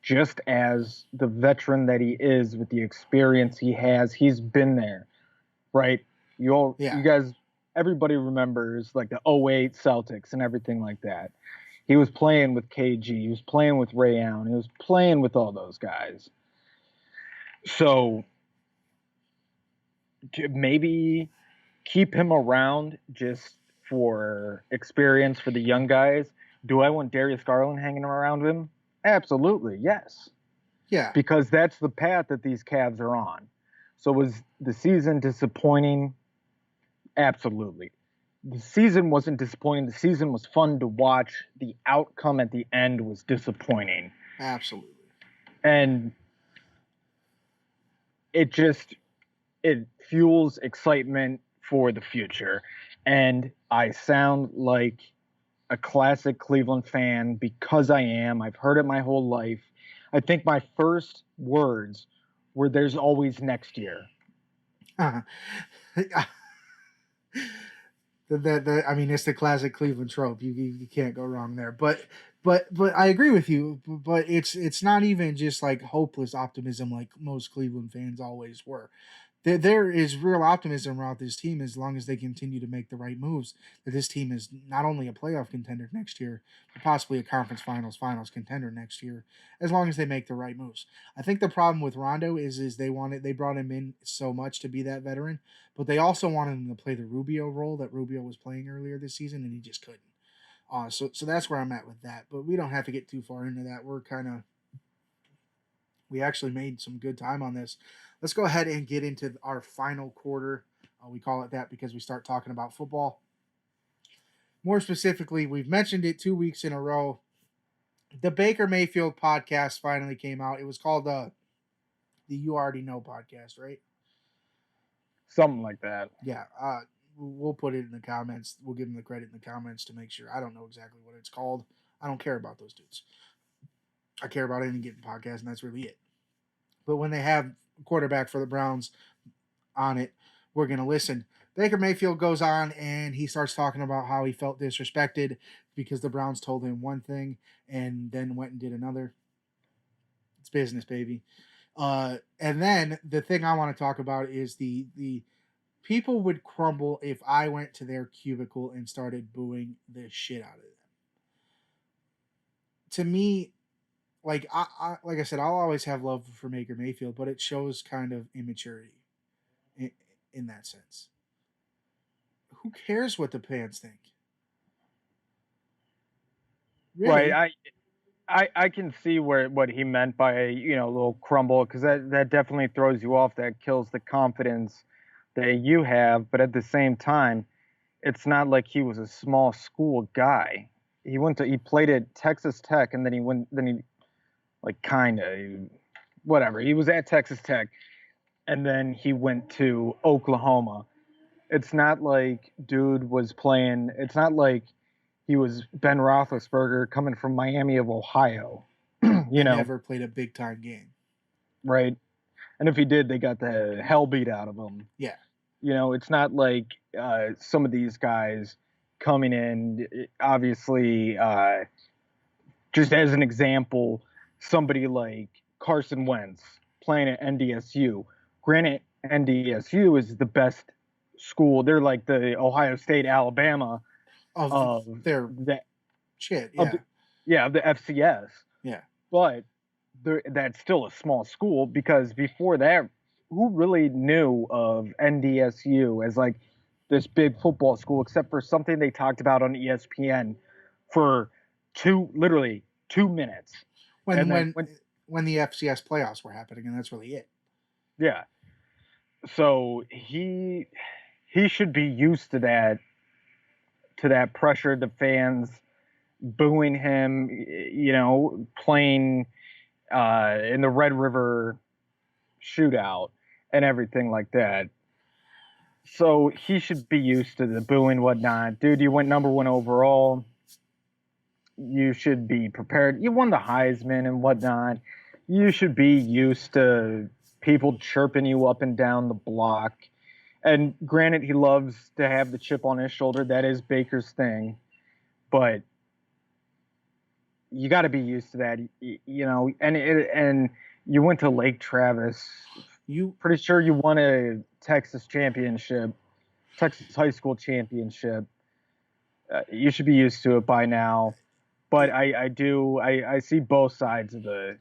just as the veteran that he is with the experience he has. He's been there, right? You guys, everybody remembers like the 08 Celtics and everything like that. He was playing with KG. He was playing with Ray Allen. He was playing with all those guys. So maybe keep him around just for experience for the young guys. Do I want Darius Garland hanging around him? Absolutely, yes. Yeah. Because that's the path that these Cavs are on. So was the season disappointing? Absolutely. The season wasn't disappointing. The season was fun to watch. The outcome at the end was disappointing. Absolutely. And it fuels excitement for the future. And I sound like a classic Cleveland fan because I am. I've heard it my whole life. I think my first words were "there's always next year." I mean, it's the classic Cleveland trope. You can't go wrong there. But I agree with you. But it's not even just like hopeless optimism like most Cleveland fans always were. There is real optimism around this team as long as they continue to make the right moves. That this team is not only a playoff contender next year, but possibly a conference finals contender next year, as long as they make the right moves. I think the problem with Rondo is they brought him in so much to be that veteran, but they also wanted him to play the Rubio role that Rubio was playing earlier this season, and he just couldn't. So that's where I'm at with that. But we don't have to get too far into that. We actually made some good time on this. Let's go ahead and get into our final quarter. We call it that because we start talking about football. More specifically, we've mentioned it 2 weeks in a row. The Baker Mayfield podcast finally came out. It was called the You Already Know podcast, right? Something like that. Yeah. We'll put it in the comments. We'll give them the credit in the comments to make sure. I don't know exactly what it's called. I don't care about those dudes. I care about any given podcast, and that's really it. But when they have a quarterback for the Browns on it, we're going to listen. Baker Mayfield goes on, and he starts talking about how he felt disrespected because the Browns told him one thing and then went and did another. It's business, baby. And then the thing I want to talk about is the people would crumble if I went to their cubicle and started booing the shit out of them. To me, like I said, I'll always have love for Baker Mayfield, but it shows kind of immaturity in that sense. Who cares what the fans think? Really? Right. I can see what he meant by a little crumble, because that definitely throws you off. That kills the confidence that you have. But at the same time, it's not like he was a small school guy. He played at Texas Tech, and then he he was at Texas Tech, and then he went to Oklahoma. It's not like dude was playing. It's not like he was Ben Roethlisberger coming from Miami of Ohio. He never played a big time game. Right. And if he did, they got the hell beat out of him. Yeah. It's not like some of these guys coming in, obviously, just as an example, somebody like Carson Wentz playing at NDSU. Granted, NDSU is the best school. They're like the Ohio State, Alabama of their shit. Yeah. Of the FCS. Yeah. But that's still a small school, because before that, who really knew of NDSU as like this big football school, except for something they talked about on ESPN for literally 2 minutes. When the FCS playoffs were happening, and that's really it. Yeah. So he should be used to that pressure, the fans booing him, playing in the Red River shootout and everything like that. So he should be used to the booing, whatnot. Dude, you went number 1 overall. You should be prepared. You won the Heisman and whatnot. You should be used to people chirping you up and down the block. And granted, he loves to have the chip on his shoulder. That is Baker's thing. But you got to be used to that, and you went to Lake Travis. Pretty sure you won a Texas high school championship. You should be used to it by now. But I see both sides of the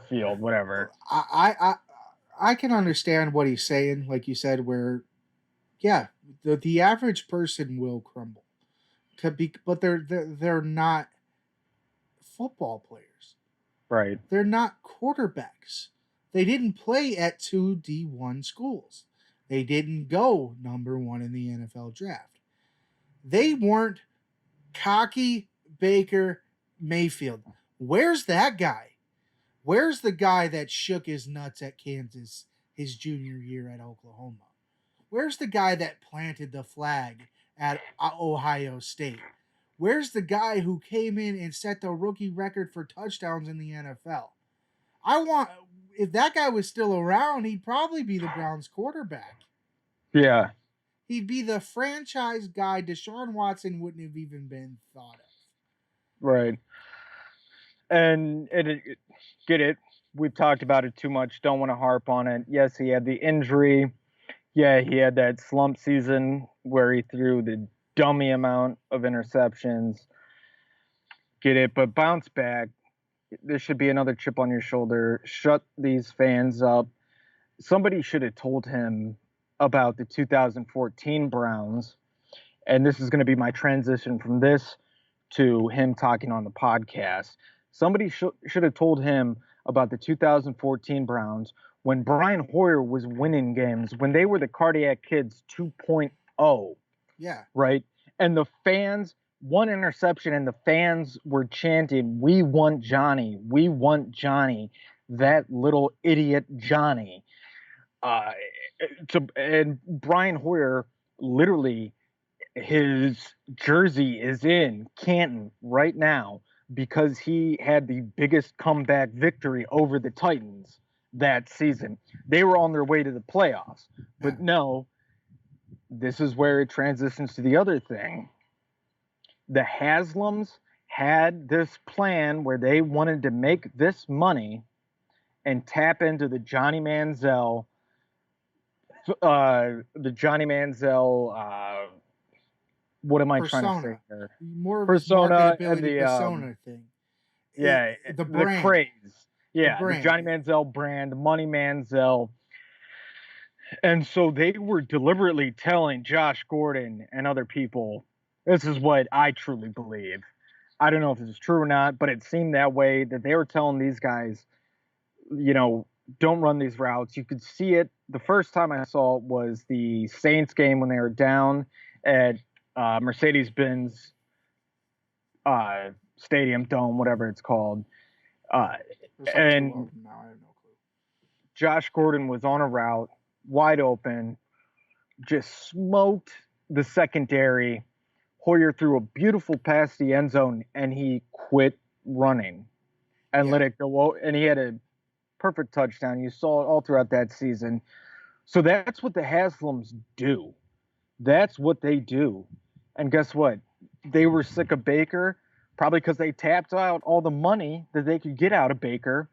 field, whatever. I can understand what he's saying, like you said, where, yeah, the average person will crumble. But they're not football players. Right. They're not quarterbacks. They didn't play at 2 D1 schools. They didn't go number 1 in the NFL draft. They weren't cocky Baker Mayfield. Where's that guy? Where's the guy that shook his nuts at Kansas his junior year at Oklahoma? Where's the guy that planted the flag at Ohio State? Where's the guy who came in and set the rookie record for touchdowns in the NFL? If that guy was still around, he'd probably be the Browns quarterback. Yeah. He'd be the franchise guy. Deshaun Watson wouldn't have even been thought of. Right. And get it. We've talked about it too much. Don't want to harp on it. Yes, he had the injury. Yeah, he had that slump season where he threw the dummy amount of interceptions. Get it, but bounce back. There should be another chip on your shoulder. Shut these fans up. Somebody should have told him about the 2014 Browns. And this is going to be my transition from this to him talking on the podcast. Somebody should have told him about the 2014 Browns when Brian Hoyer was winning games, when they were the Cardiac Kids 2.0. Yeah. Right? And the fans, one interception, and the fans were chanting, "We want Johnny. We want Johnny. That little idiot Johnny." And Brian Hoyer, literally, his jersey is in Canton right now because he had the biggest comeback victory over the Titans that season. They were on their way to the playoffs. But no, this is where it transitions to the other thing. The Haslams had this plan where they wanted to make this money and tap into the Johnny Manziel, what am I trying to say here? More persona and the persona thing. Yeah, the brand. The craze. Yeah, the Johnny Manziel brand, Money Manziel. And so they were deliberately telling Josh Gordon and other people, this is what I truly believe. I don't know if this is true or not, but it seemed that way, that they were telling these guys, don't run these routes. You could see it. The first time I saw it was the Saints game when they were down at Mercedes-Benz Stadium, Dome, whatever it's called. And now I have no clue. Josh Gordon was on a route, wide open, just smoked the secondary, Hoyer threw a beautiful pass to the end zone, and he quit running and let it go. And he had a perfect touchdown. You saw it all throughout that season. So that's what the Haslams do. That's what they do. And guess what? They were sick of Baker, probably because they tapped out all the money that they could get out of Baker,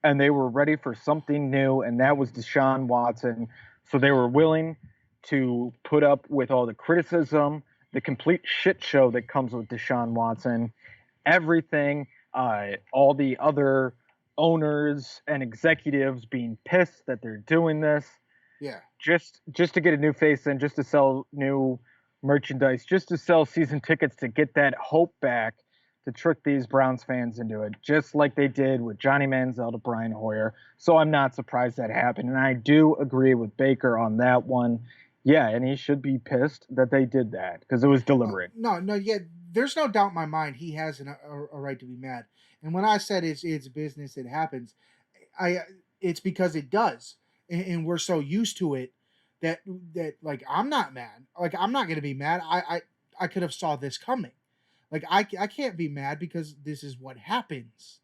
and they were ready for something new, and that was Deshaun Watson. So they were willing to put up with all the criticism, the complete shit show that comes with Deshaun Watson, everything, all the other owners and executives being pissed that they're doing this. Yeah. Just to get a new face in, just to sell new merchandise, just to sell season tickets, to get that hope back, to trick these Browns fans into it, just like they did with Johnny Manziel to Brian Hoyer. So I'm not surprised that happened. And I do agree with Baker on that one. Yeah, and he should be pissed that they did that because it was deliberate. No, yeah, there's no doubt in my mind he has a right to be mad. And when I said it's business, it happens, it's because it does. And we're so used to it that like I'm not mad. Like I'm not gonna be mad. I could have saw this coming. Like I can't be mad because this is what happens.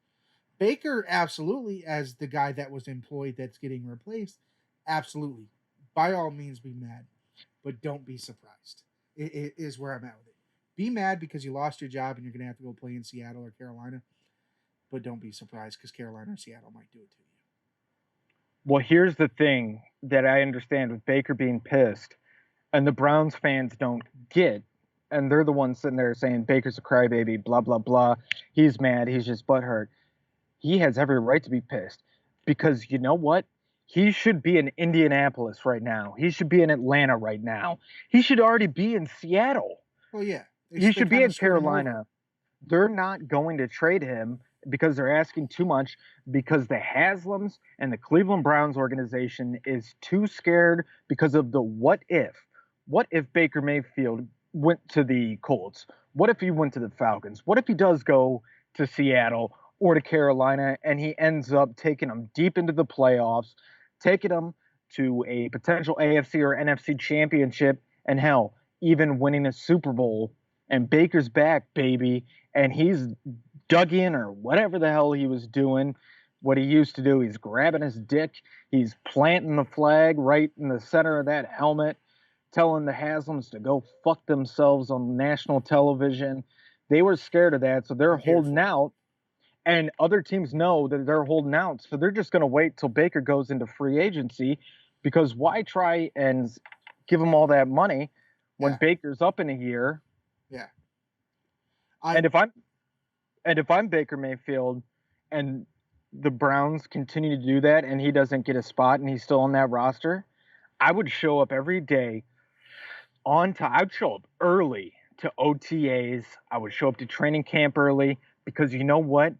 Baker, absolutely, as the guy that was employed that's getting replaced, absolutely. By all means be mad. But don't be surprised. It is where I'm at with it. Be mad because you lost your job and you're gonna have to go play in Seattle or Carolina. But don't be surprised because Carolina or Seattle might do it to you. Well, here's the thing that I understand with Baker being pissed, and the Browns fans don't get, and they're the ones sitting there saying Baker's a crybaby, blah, blah, blah. He's mad. He's just butthurt. He has every right to be pissed because you know what? He should be in Indianapolis right now. He should be in Atlanta right now. He should already be in Seattle. Well, yeah. He should be in Carolina. They're not going to trade him because they're asking too much, because the Haslams and the Cleveland Browns organization is too scared because of the what if. What if Baker Mayfield went to the Colts? What if he went to the Falcons? What if he does go to Seattle or to Carolina and he ends up taking them deep into the playoffs, taking them to a potential AFC or NFC championship, and hell, even winning a Super Bowl, and Baker's back, baby, and he's dug in or whatever the hell he was doing, what he used to do. He's grabbing his dick. He's planting the flag right in the center of that helmet, telling the Haslams to go fuck themselves on national television. They were scared of that, so they're holding out. And other teams know that they're holding out, so they're just going to wait till Baker goes into free agency, because why try and give him all that money when Baker's up in a year? Yeah. And if I'm Baker Mayfield and the Browns continue to do that and he doesn't get a spot and he's still on that roster, I would show up every day on time. I'd show up early to OTAs. I would show up to training camp early, because you know what?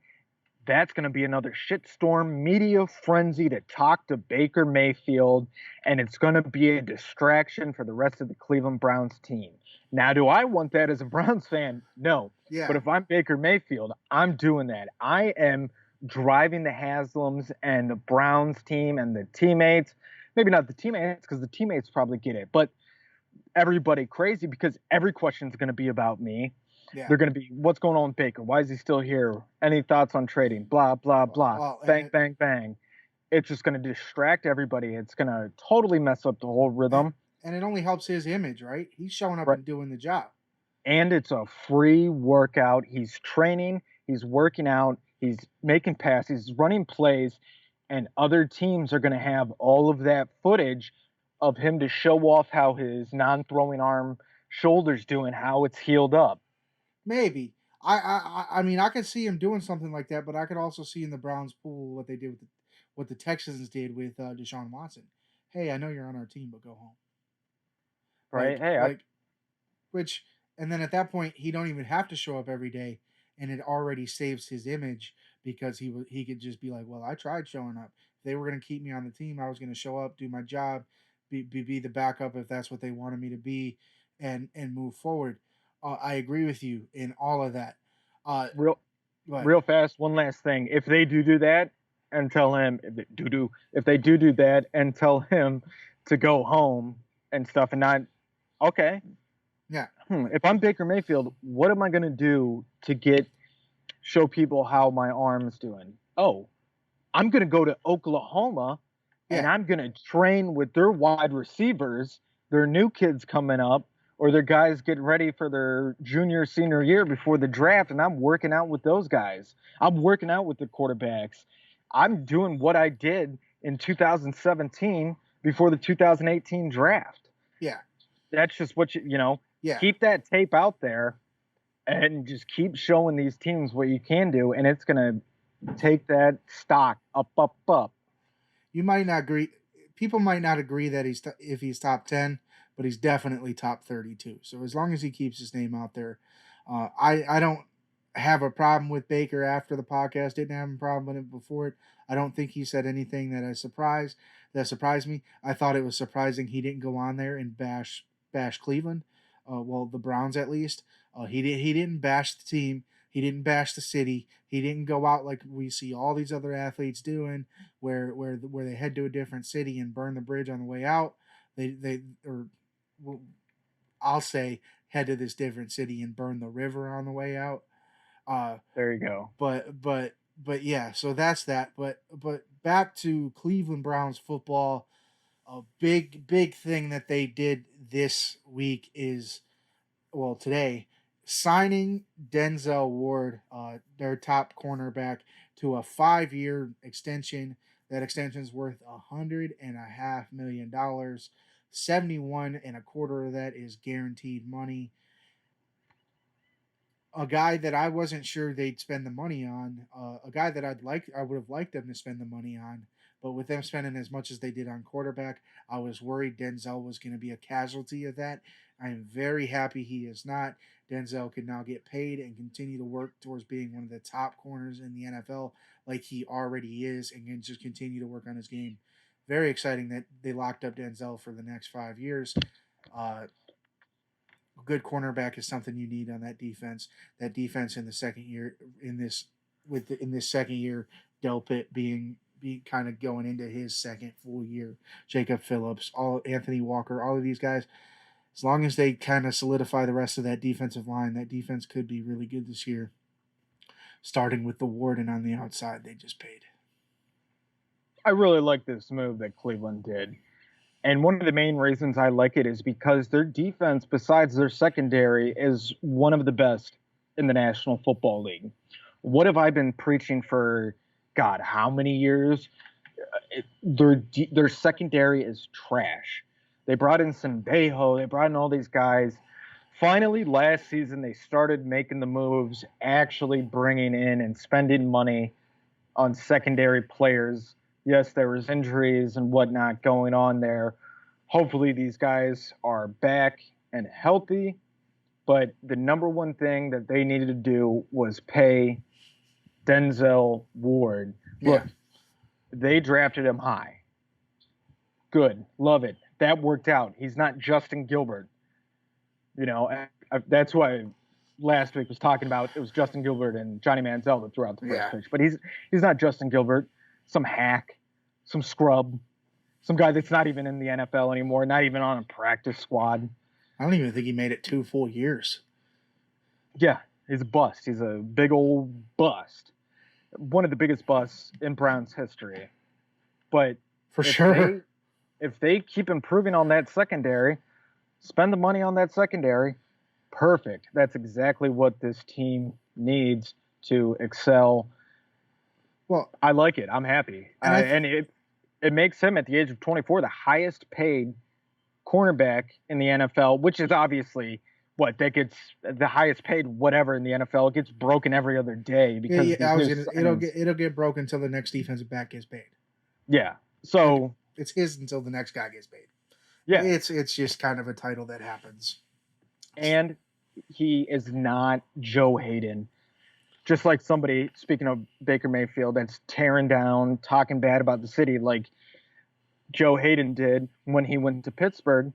That's going to be another shitstorm media frenzy to talk to Baker Mayfield, and it's going to be a distraction for the rest of the Cleveland Browns team. Now, do I want that as a Browns fan? No. Yeah. But if I'm Baker Mayfield, I'm doing that. I am driving the Haslams and the Browns team and the teammates, maybe not the teammates because the teammates probably get it, but everybody crazy, because every question is going to be about me. Yeah. They're going to be, what's going on with Baker? Why is he still here? Any thoughts on trading? Blah, blah, blah. Well, bang, bang, bang. It's just going to distract everybody. It's going to totally mess up the whole rhythm. And it only helps his image, right? He's showing up and doing the job. And it's a free workout. He's training. He's working out. He's making passes. He's running plays. And other teams are going to have all of that footage of him to show off how his non-throwing arm shoulder's doing, how it's healed up. Maybe. I mean, I could see him doing something like that, but I could also see in the Browns pool what they did with what the Texans did with Deshaun Watson. Hey, I know you're on our team, but go home. Right? And then at that point, he don't even have to show up every day, and it already saves his image, because he could just be like, well, I tried showing up. If they were going to keep me on the team, I was going to show up, do my job, be the backup if that's what they wanted me to be, and move forward. I agree with you in all of that. Real fast, one last thing. If they do that and tell him, if they do that and tell him to go home and stuff and not Okay. Yeah. If I'm Baker Mayfield, what am I going to do to show people how my arm's doing? Oh, I'm going to go to Oklahoma and Yeah. I'm going to train with their wide receivers, their new kids coming up, or their guys getting ready for their junior, senior year before the draft, and I'm working out with those guys. I'm working out with the quarterbacks. I'm doing what I did in 2017 before the 2018 draft. Yeah. That's just what Yeah. keep that tape out there and just keep showing these teams what you can do, and it's going to take that stock up. You might not agree. People might not agree that if he's top 10, but he's definitely top 32. So as long as he keeps his name out there, I don't have a problem with Baker after the podcast. Didn't have a problem with it before it. I don't think he said anything that surprised me. I thought it was surprising he didn't go on there and bash Cleveland. The Browns at least. He didn't bash the team. He didn't bash the city. He didn't go out like we see all these other athletes doing, where they head to a different city and burn the bridge on the way out. I'll say head to this different city and burn the river on the way out. There you go. But yeah, so that's that. But back to Cleveland Browns football. A big thing that they did this week is, today, signing Denzel Ward, their top cornerback, to a 5-year extension. That extension is worth $100.5 million. 71 and a quarter of that is guaranteed money. A guy that I wasn't sure they'd spend the money on, a guy that I would have liked them to spend the money on, but with them spending as much as they did on quarterback, I was worried Denzel was going to be a casualty of that. I am very happy he is not. Denzel can now get paid and continue to work towards being one of the top corners in the NFL like he already is, and can just continue to work on his game. Very exciting that they locked up Denzel for the next 5 years. Good cornerback is something you need on that defense. That defense in the second year, in this second year, Delpit being kind of going into his second full year. Jacob Phillips, Anthony Walker, all of these guys. As long as they kind of solidify the rest of that defensive line, that defense could be really good this year. Starting with the Warden on the outside they just paid. I really like this move that Cleveland did. And one of the main reasons I like it is because their defense, besides their secondary, is one of the best in the National Football League. What have I been preaching for, God, how many years? Their secondary is trash. They brought in Sendejo. They brought in all these guys. Finally, last season, they started making the moves, actually bringing in and spending money on secondary players. Yes, there was injuries and whatnot going on there. Hopefully these guys are back and healthy. But the number one thing that they needed to do was pay Denzel Ward. Look, they drafted him high. Good. Love it. That worked out. He's not Justin Gilbert. That's why last week was talking about it was Justin Gilbert and Johnny Manziel that threw out the first pitch. But he's not Justin Gilbert. Some hack, some scrub, some guy that's not even in the NFL anymore, not even on a practice squad. I don't even think he made it 2 full years. Yeah, he's a bust. He's a big old bust. One of the biggest busts in Browns history. But for sure, if they keep improving on that secondary, spend the money on that secondary, perfect. That's exactly what this team needs to excel. Well, I like it. I'm happy. And it makes him, at the age of 24, the highest paid cornerback in the NFL, which is obviously that gets the highest paid whatever in the NFL. It gets broken every other day because it'll get broken until the next defensive back gets paid. Yeah. So it's his until the next guy gets paid. Yeah. It's just kind of a title that happens. And he is not Joe Hayden. Just like somebody, speaking of Baker Mayfield, that's tearing down, talking bad about the city like Joe Hayden did when he went to Pittsburgh.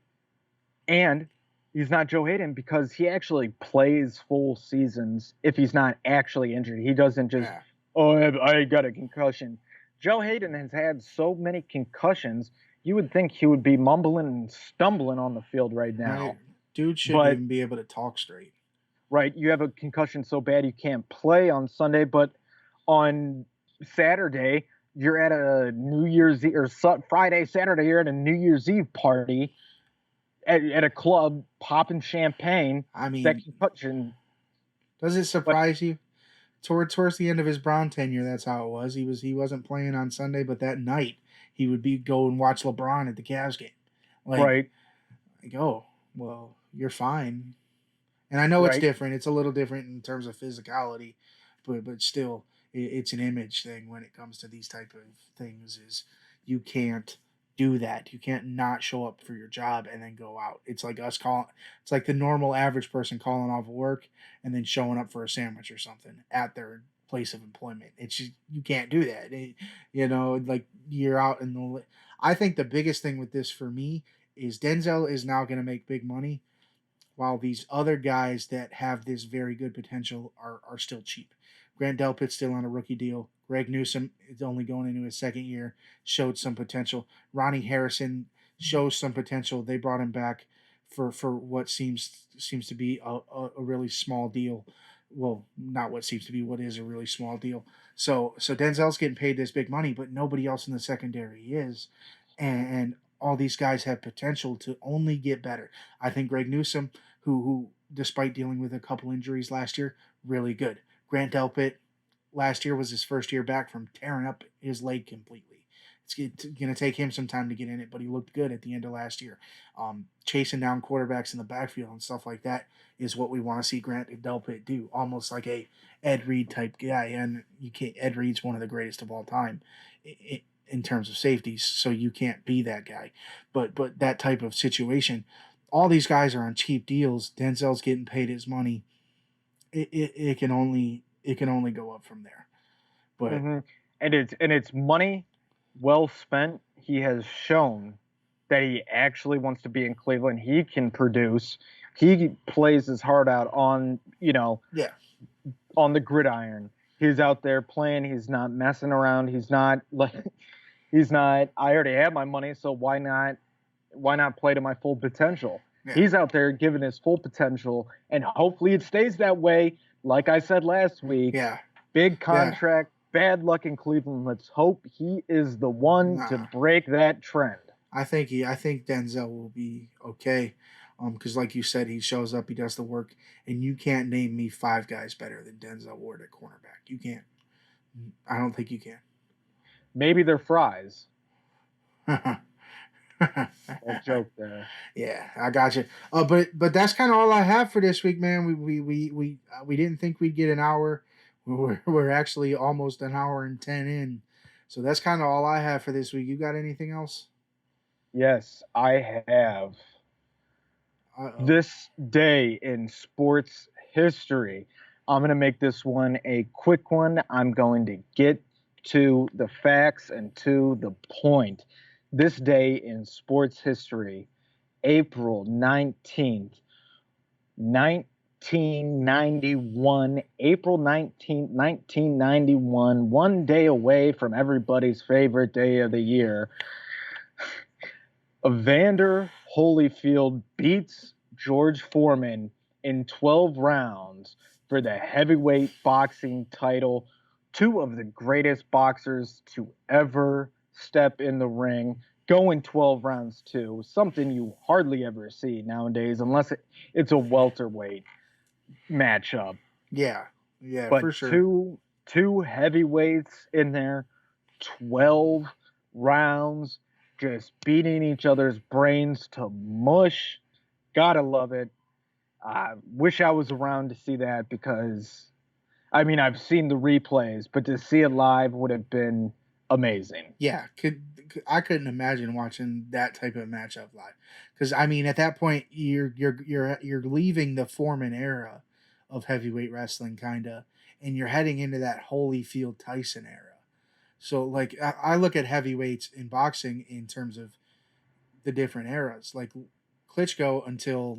And he's not Joe Hayden because he actually plays full seasons if he's not actually injured. He doesn't just, I got a concussion. Joe Hayden has had so many concussions, you would think he would be mumbling and stumbling on the field right now. Dude shouldn't even be able to talk straight. Right, you have a concussion so bad you can't play on Sunday, but on Saturday you're at a New Year's Eve, or Friday, Saturday you're at a New Year's Eve party at a club popping champagne. I mean, that concussion. Does it surprise you? Towards the end of his Brown tenure, that's how it was. He wasn't playing on Sunday, but that night he would go and watch LeBron at the Cavs game. Right. Like, oh, well, you're fine. And I know it's Right. different. It's a little different in terms of physicality, but still, it's an image thing when it comes to these type of things. Is you can't do that. You can't not show up for your job and then go out. It's like us calling. It's like the normal average person calling off work and then showing up for a sandwich or something at their place of employment. It's just, you can't do that. Like you're out in the. I think the biggest thing with this for me is Denzel is now going to make big money, while these other guys that have this very good potential are still cheap. Grant Delpit's still on a rookie deal. Greg Newsome is only going into his second year, showed some potential. Ronnie Harrison shows some potential. They brought him back for what seems to be a really small deal. Well, not what seems to be, what is a really small deal. So Denzel's getting paid this big money, but nobody else in the secondary is. And all these guys have potential to only get better. I think Greg Newsome, who despite dealing with a couple injuries last year, really good. Grant Delpit, last year was his first year back from tearing up his leg completely. It's going to take him some time to get in it, but he looked good at the end of last year. Chasing down quarterbacks in the backfield and stuff like that is what we want to see Grant Delpit do, almost like a Ed Reed type guy. And Ed Reed's one of the greatest of all time in terms of safeties, so you can't be that guy. But that type of situation, all these guys are on cheap deals. Denzel's getting paid his money. It can only go up from there. But and it's money well spent. He has shown that he actually wants to be in Cleveland. He can produce. He plays his heart out on on the gridiron. He's out there playing. He's not messing around. He's not. I already have my money, so why not play to my full potential? Yeah. He's out there giving his full potential, and hopefully it stays that way. Like I said last week, big contract, bad luck in Cleveland. Let's hope he is the one to break that trend. I think Denzel will be okay, because like you said, he shows up, he does the work, and you can't name me 5 guys better than Denzel Ward at cornerback. You can't. I don't think you can. Maybe they're fries. A joke there. Yeah, I got you. But that's kind of all I have for this week, man. We didn't think we'd get an hour. We're actually almost an hour and 10 in. So that's kind of all I have for this week. You got anything else? Yes, I have. This day in sports history. I'm going to make this one a quick one. I'm going to get to the facts and to the point. This day in sports history, April 19th, 1991, April 19th, 1991, one day away from everybody's favorite day of the year. Evander Holyfield beats George Foreman in 12 rounds for the heavyweight boxing title. 2 of the greatest boxers to ever step in the ring, going 12 rounds too. Something you hardly ever see nowadays, unless it's a welterweight matchup. Yeah, but for sure. Two heavyweights in there, 12 rounds, just beating each other's brains to mush. Gotta love it. I wish I was around to see that, because I've seen the replays, but to see it live would have been amazing. Yeah, I couldn't imagine watching that type of matchup live, because at that point you're leaving the Foreman era of heavyweight wrestling, kinda, and you're heading into that Holyfield Tyson era. So like I look at heavyweights in boxing in terms of the different eras, like Klitschko until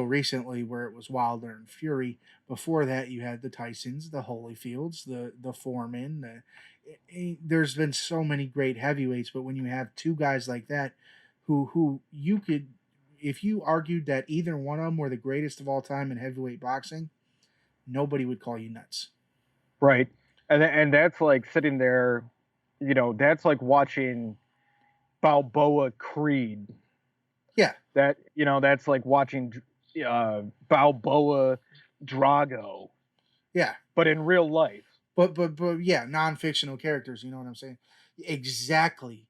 recently, where it was Wilder and Fury. Before that, you had the Tysons, the Holyfields, the Foreman. There's been so many great heavyweights, but when you have 2 guys like that, who you could, if you argued that either one of them were the greatest of all time in heavyweight boxing, nobody would call you nuts. Right. And that's like sitting there, that's like watching Balboa Creed. Yeah. That's like watching Balboa Drago. Yeah. But in real life. But yeah, non-fictional characters, you know what I'm saying? Exactly.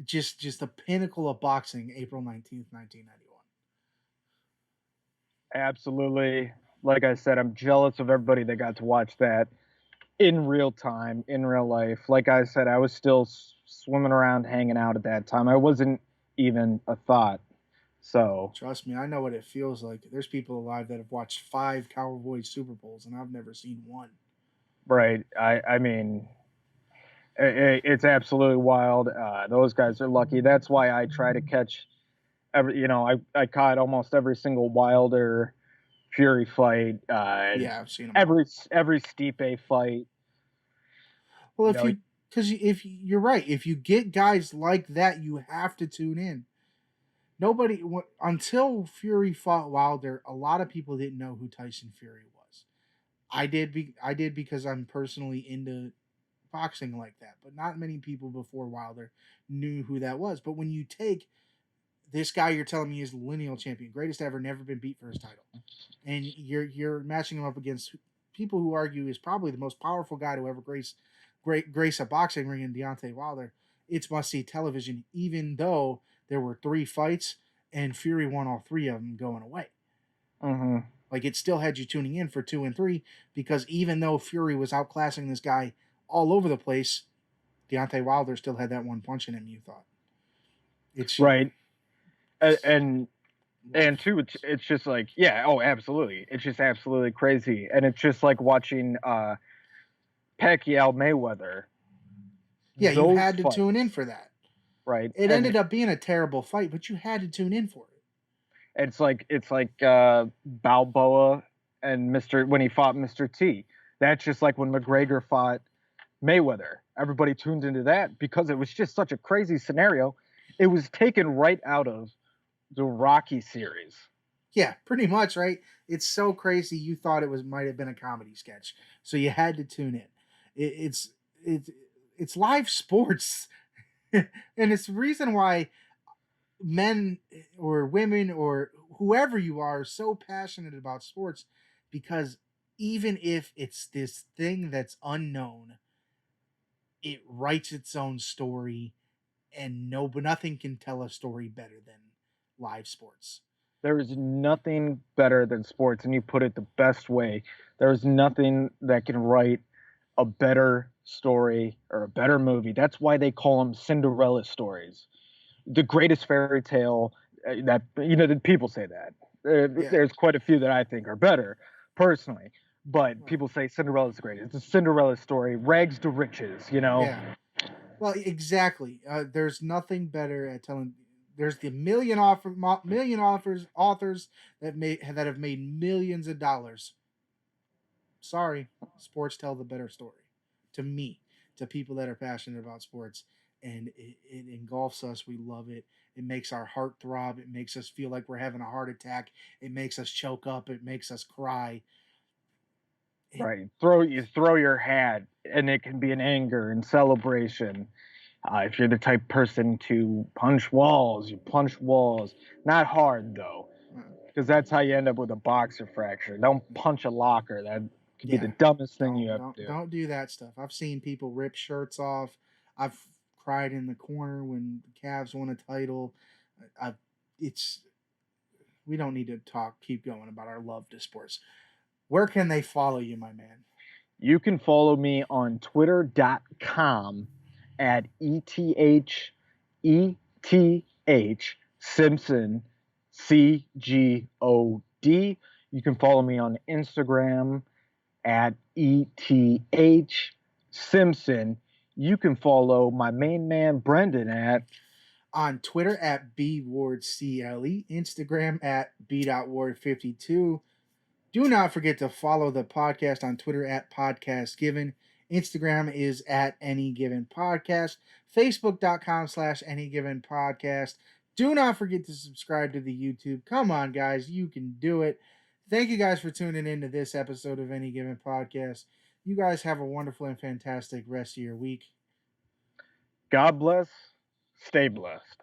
Just the pinnacle of boxing, April 19th, 1991. Absolutely. Like I said, I'm jealous of everybody that got to watch that in real time, in real life. Like I said, I was still swimming around, hanging out at that time. I wasn't even a thought. So trust me, I know what it feels like. There's people alive that have watched 5 Cowboys Super Bowls, and I've never seen one. Right. I mean, it's absolutely wild. Those guys are lucky. That's why I try to catch I caught almost every single Wilder Fury fight. Yeah, I've seen them. Every Stipe fight. Well, if you're right, if you get guys like that, you have to tune in. Until Fury fought Wilder, a lot of people didn't know who Tyson Fury was. I did because I'm personally into boxing like that, but not many people before Wilder knew who that was. But when you take this guy, you're telling me is lineal champion, greatest ever, never been beat for his title, and you're matching him up against people who argue is probably the most powerful guy to ever grace a boxing ring in Deontay Wilder. It's must-see television, even though there were 3 fights and Fury won all 3 of them going away. Mm-hmm. Like, it still had you tuning in for 2 and 3, because even though Fury was outclassing this guy all over the place, Deontay Wilder still had that one punch in him, you thought. It's right. And too, it's just like, yeah, oh, absolutely. It's just absolutely crazy. And it's just like watching Pacquiao Mayweather. Yeah, you had to tune in for that. Right. It ended up being a terrible fight, but you had to tune in for it. It's like Balboa and when he fought Mr. T. That's just like when McGregor fought Mayweather. Everybody tuned into that because it was just such a crazy scenario. It was taken right out of the Rocky series. Yeah, pretty much, right? It's so crazy you thought might have been a comedy sketch, so you had to tune in. It's live sports. And it's the reason why men or women or whoever you are so passionate about sports, because even if it's this thing that's unknown, it writes its own story, and nothing can tell a story better than live sports. There is nothing better than sports, and you put it the best way. There is nothing that can write a better story or a better movie. That's why they call them Cinderella stories. The greatest fairy tale that people say that. There's quite a few that I think are better personally, but people say Cinderella's the greatest. It's a Cinderella story, rags to riches, Yeah. Well, exactly. There's nothing better at telling. There's the million authors that have made millions of dollars. Sorry, sports tell the better story. To me, to people that are passionate about sports, and it engulfs us. We love it. It makes our heart throb. It makes us feel like we're having a heart attack. It makes us choke up. It makes us cry. Right. You throw your hat, and it can be an anger and celebration. If you're the type person to punch walls, you punch walls. Not hard, though, because that's how you end up with a boxer fracture. Don't punch a locker. That could be the dumbest thing you have to do. Don't do that stuff. I've seen people rip shirts off. I've cried in the corner when the Cavs won a title. We don't need to keep going about our love to sports. Where can they follow you, my man? You can follow me on twitter.com at ETH Simpson CGOD. You can follow me on Instagram at ETH Simpson. You can follow my main man Brendan on Twitter at BWardCLE, Instagram at B.Ward52. Do not forget to follow the podcast on Twitter at PodcastGiven. Instagram is at AnyGivenPodcast. Facebook.com/AnyGivenPodcast. Do not forget to subscribe to the YouTube. Come on, guys. You can do it. Thank you guys for tuning in to this episode of Any Given Podcast. You guys have a wonderful and fantastic rest of your week. God bless. Stay blessed.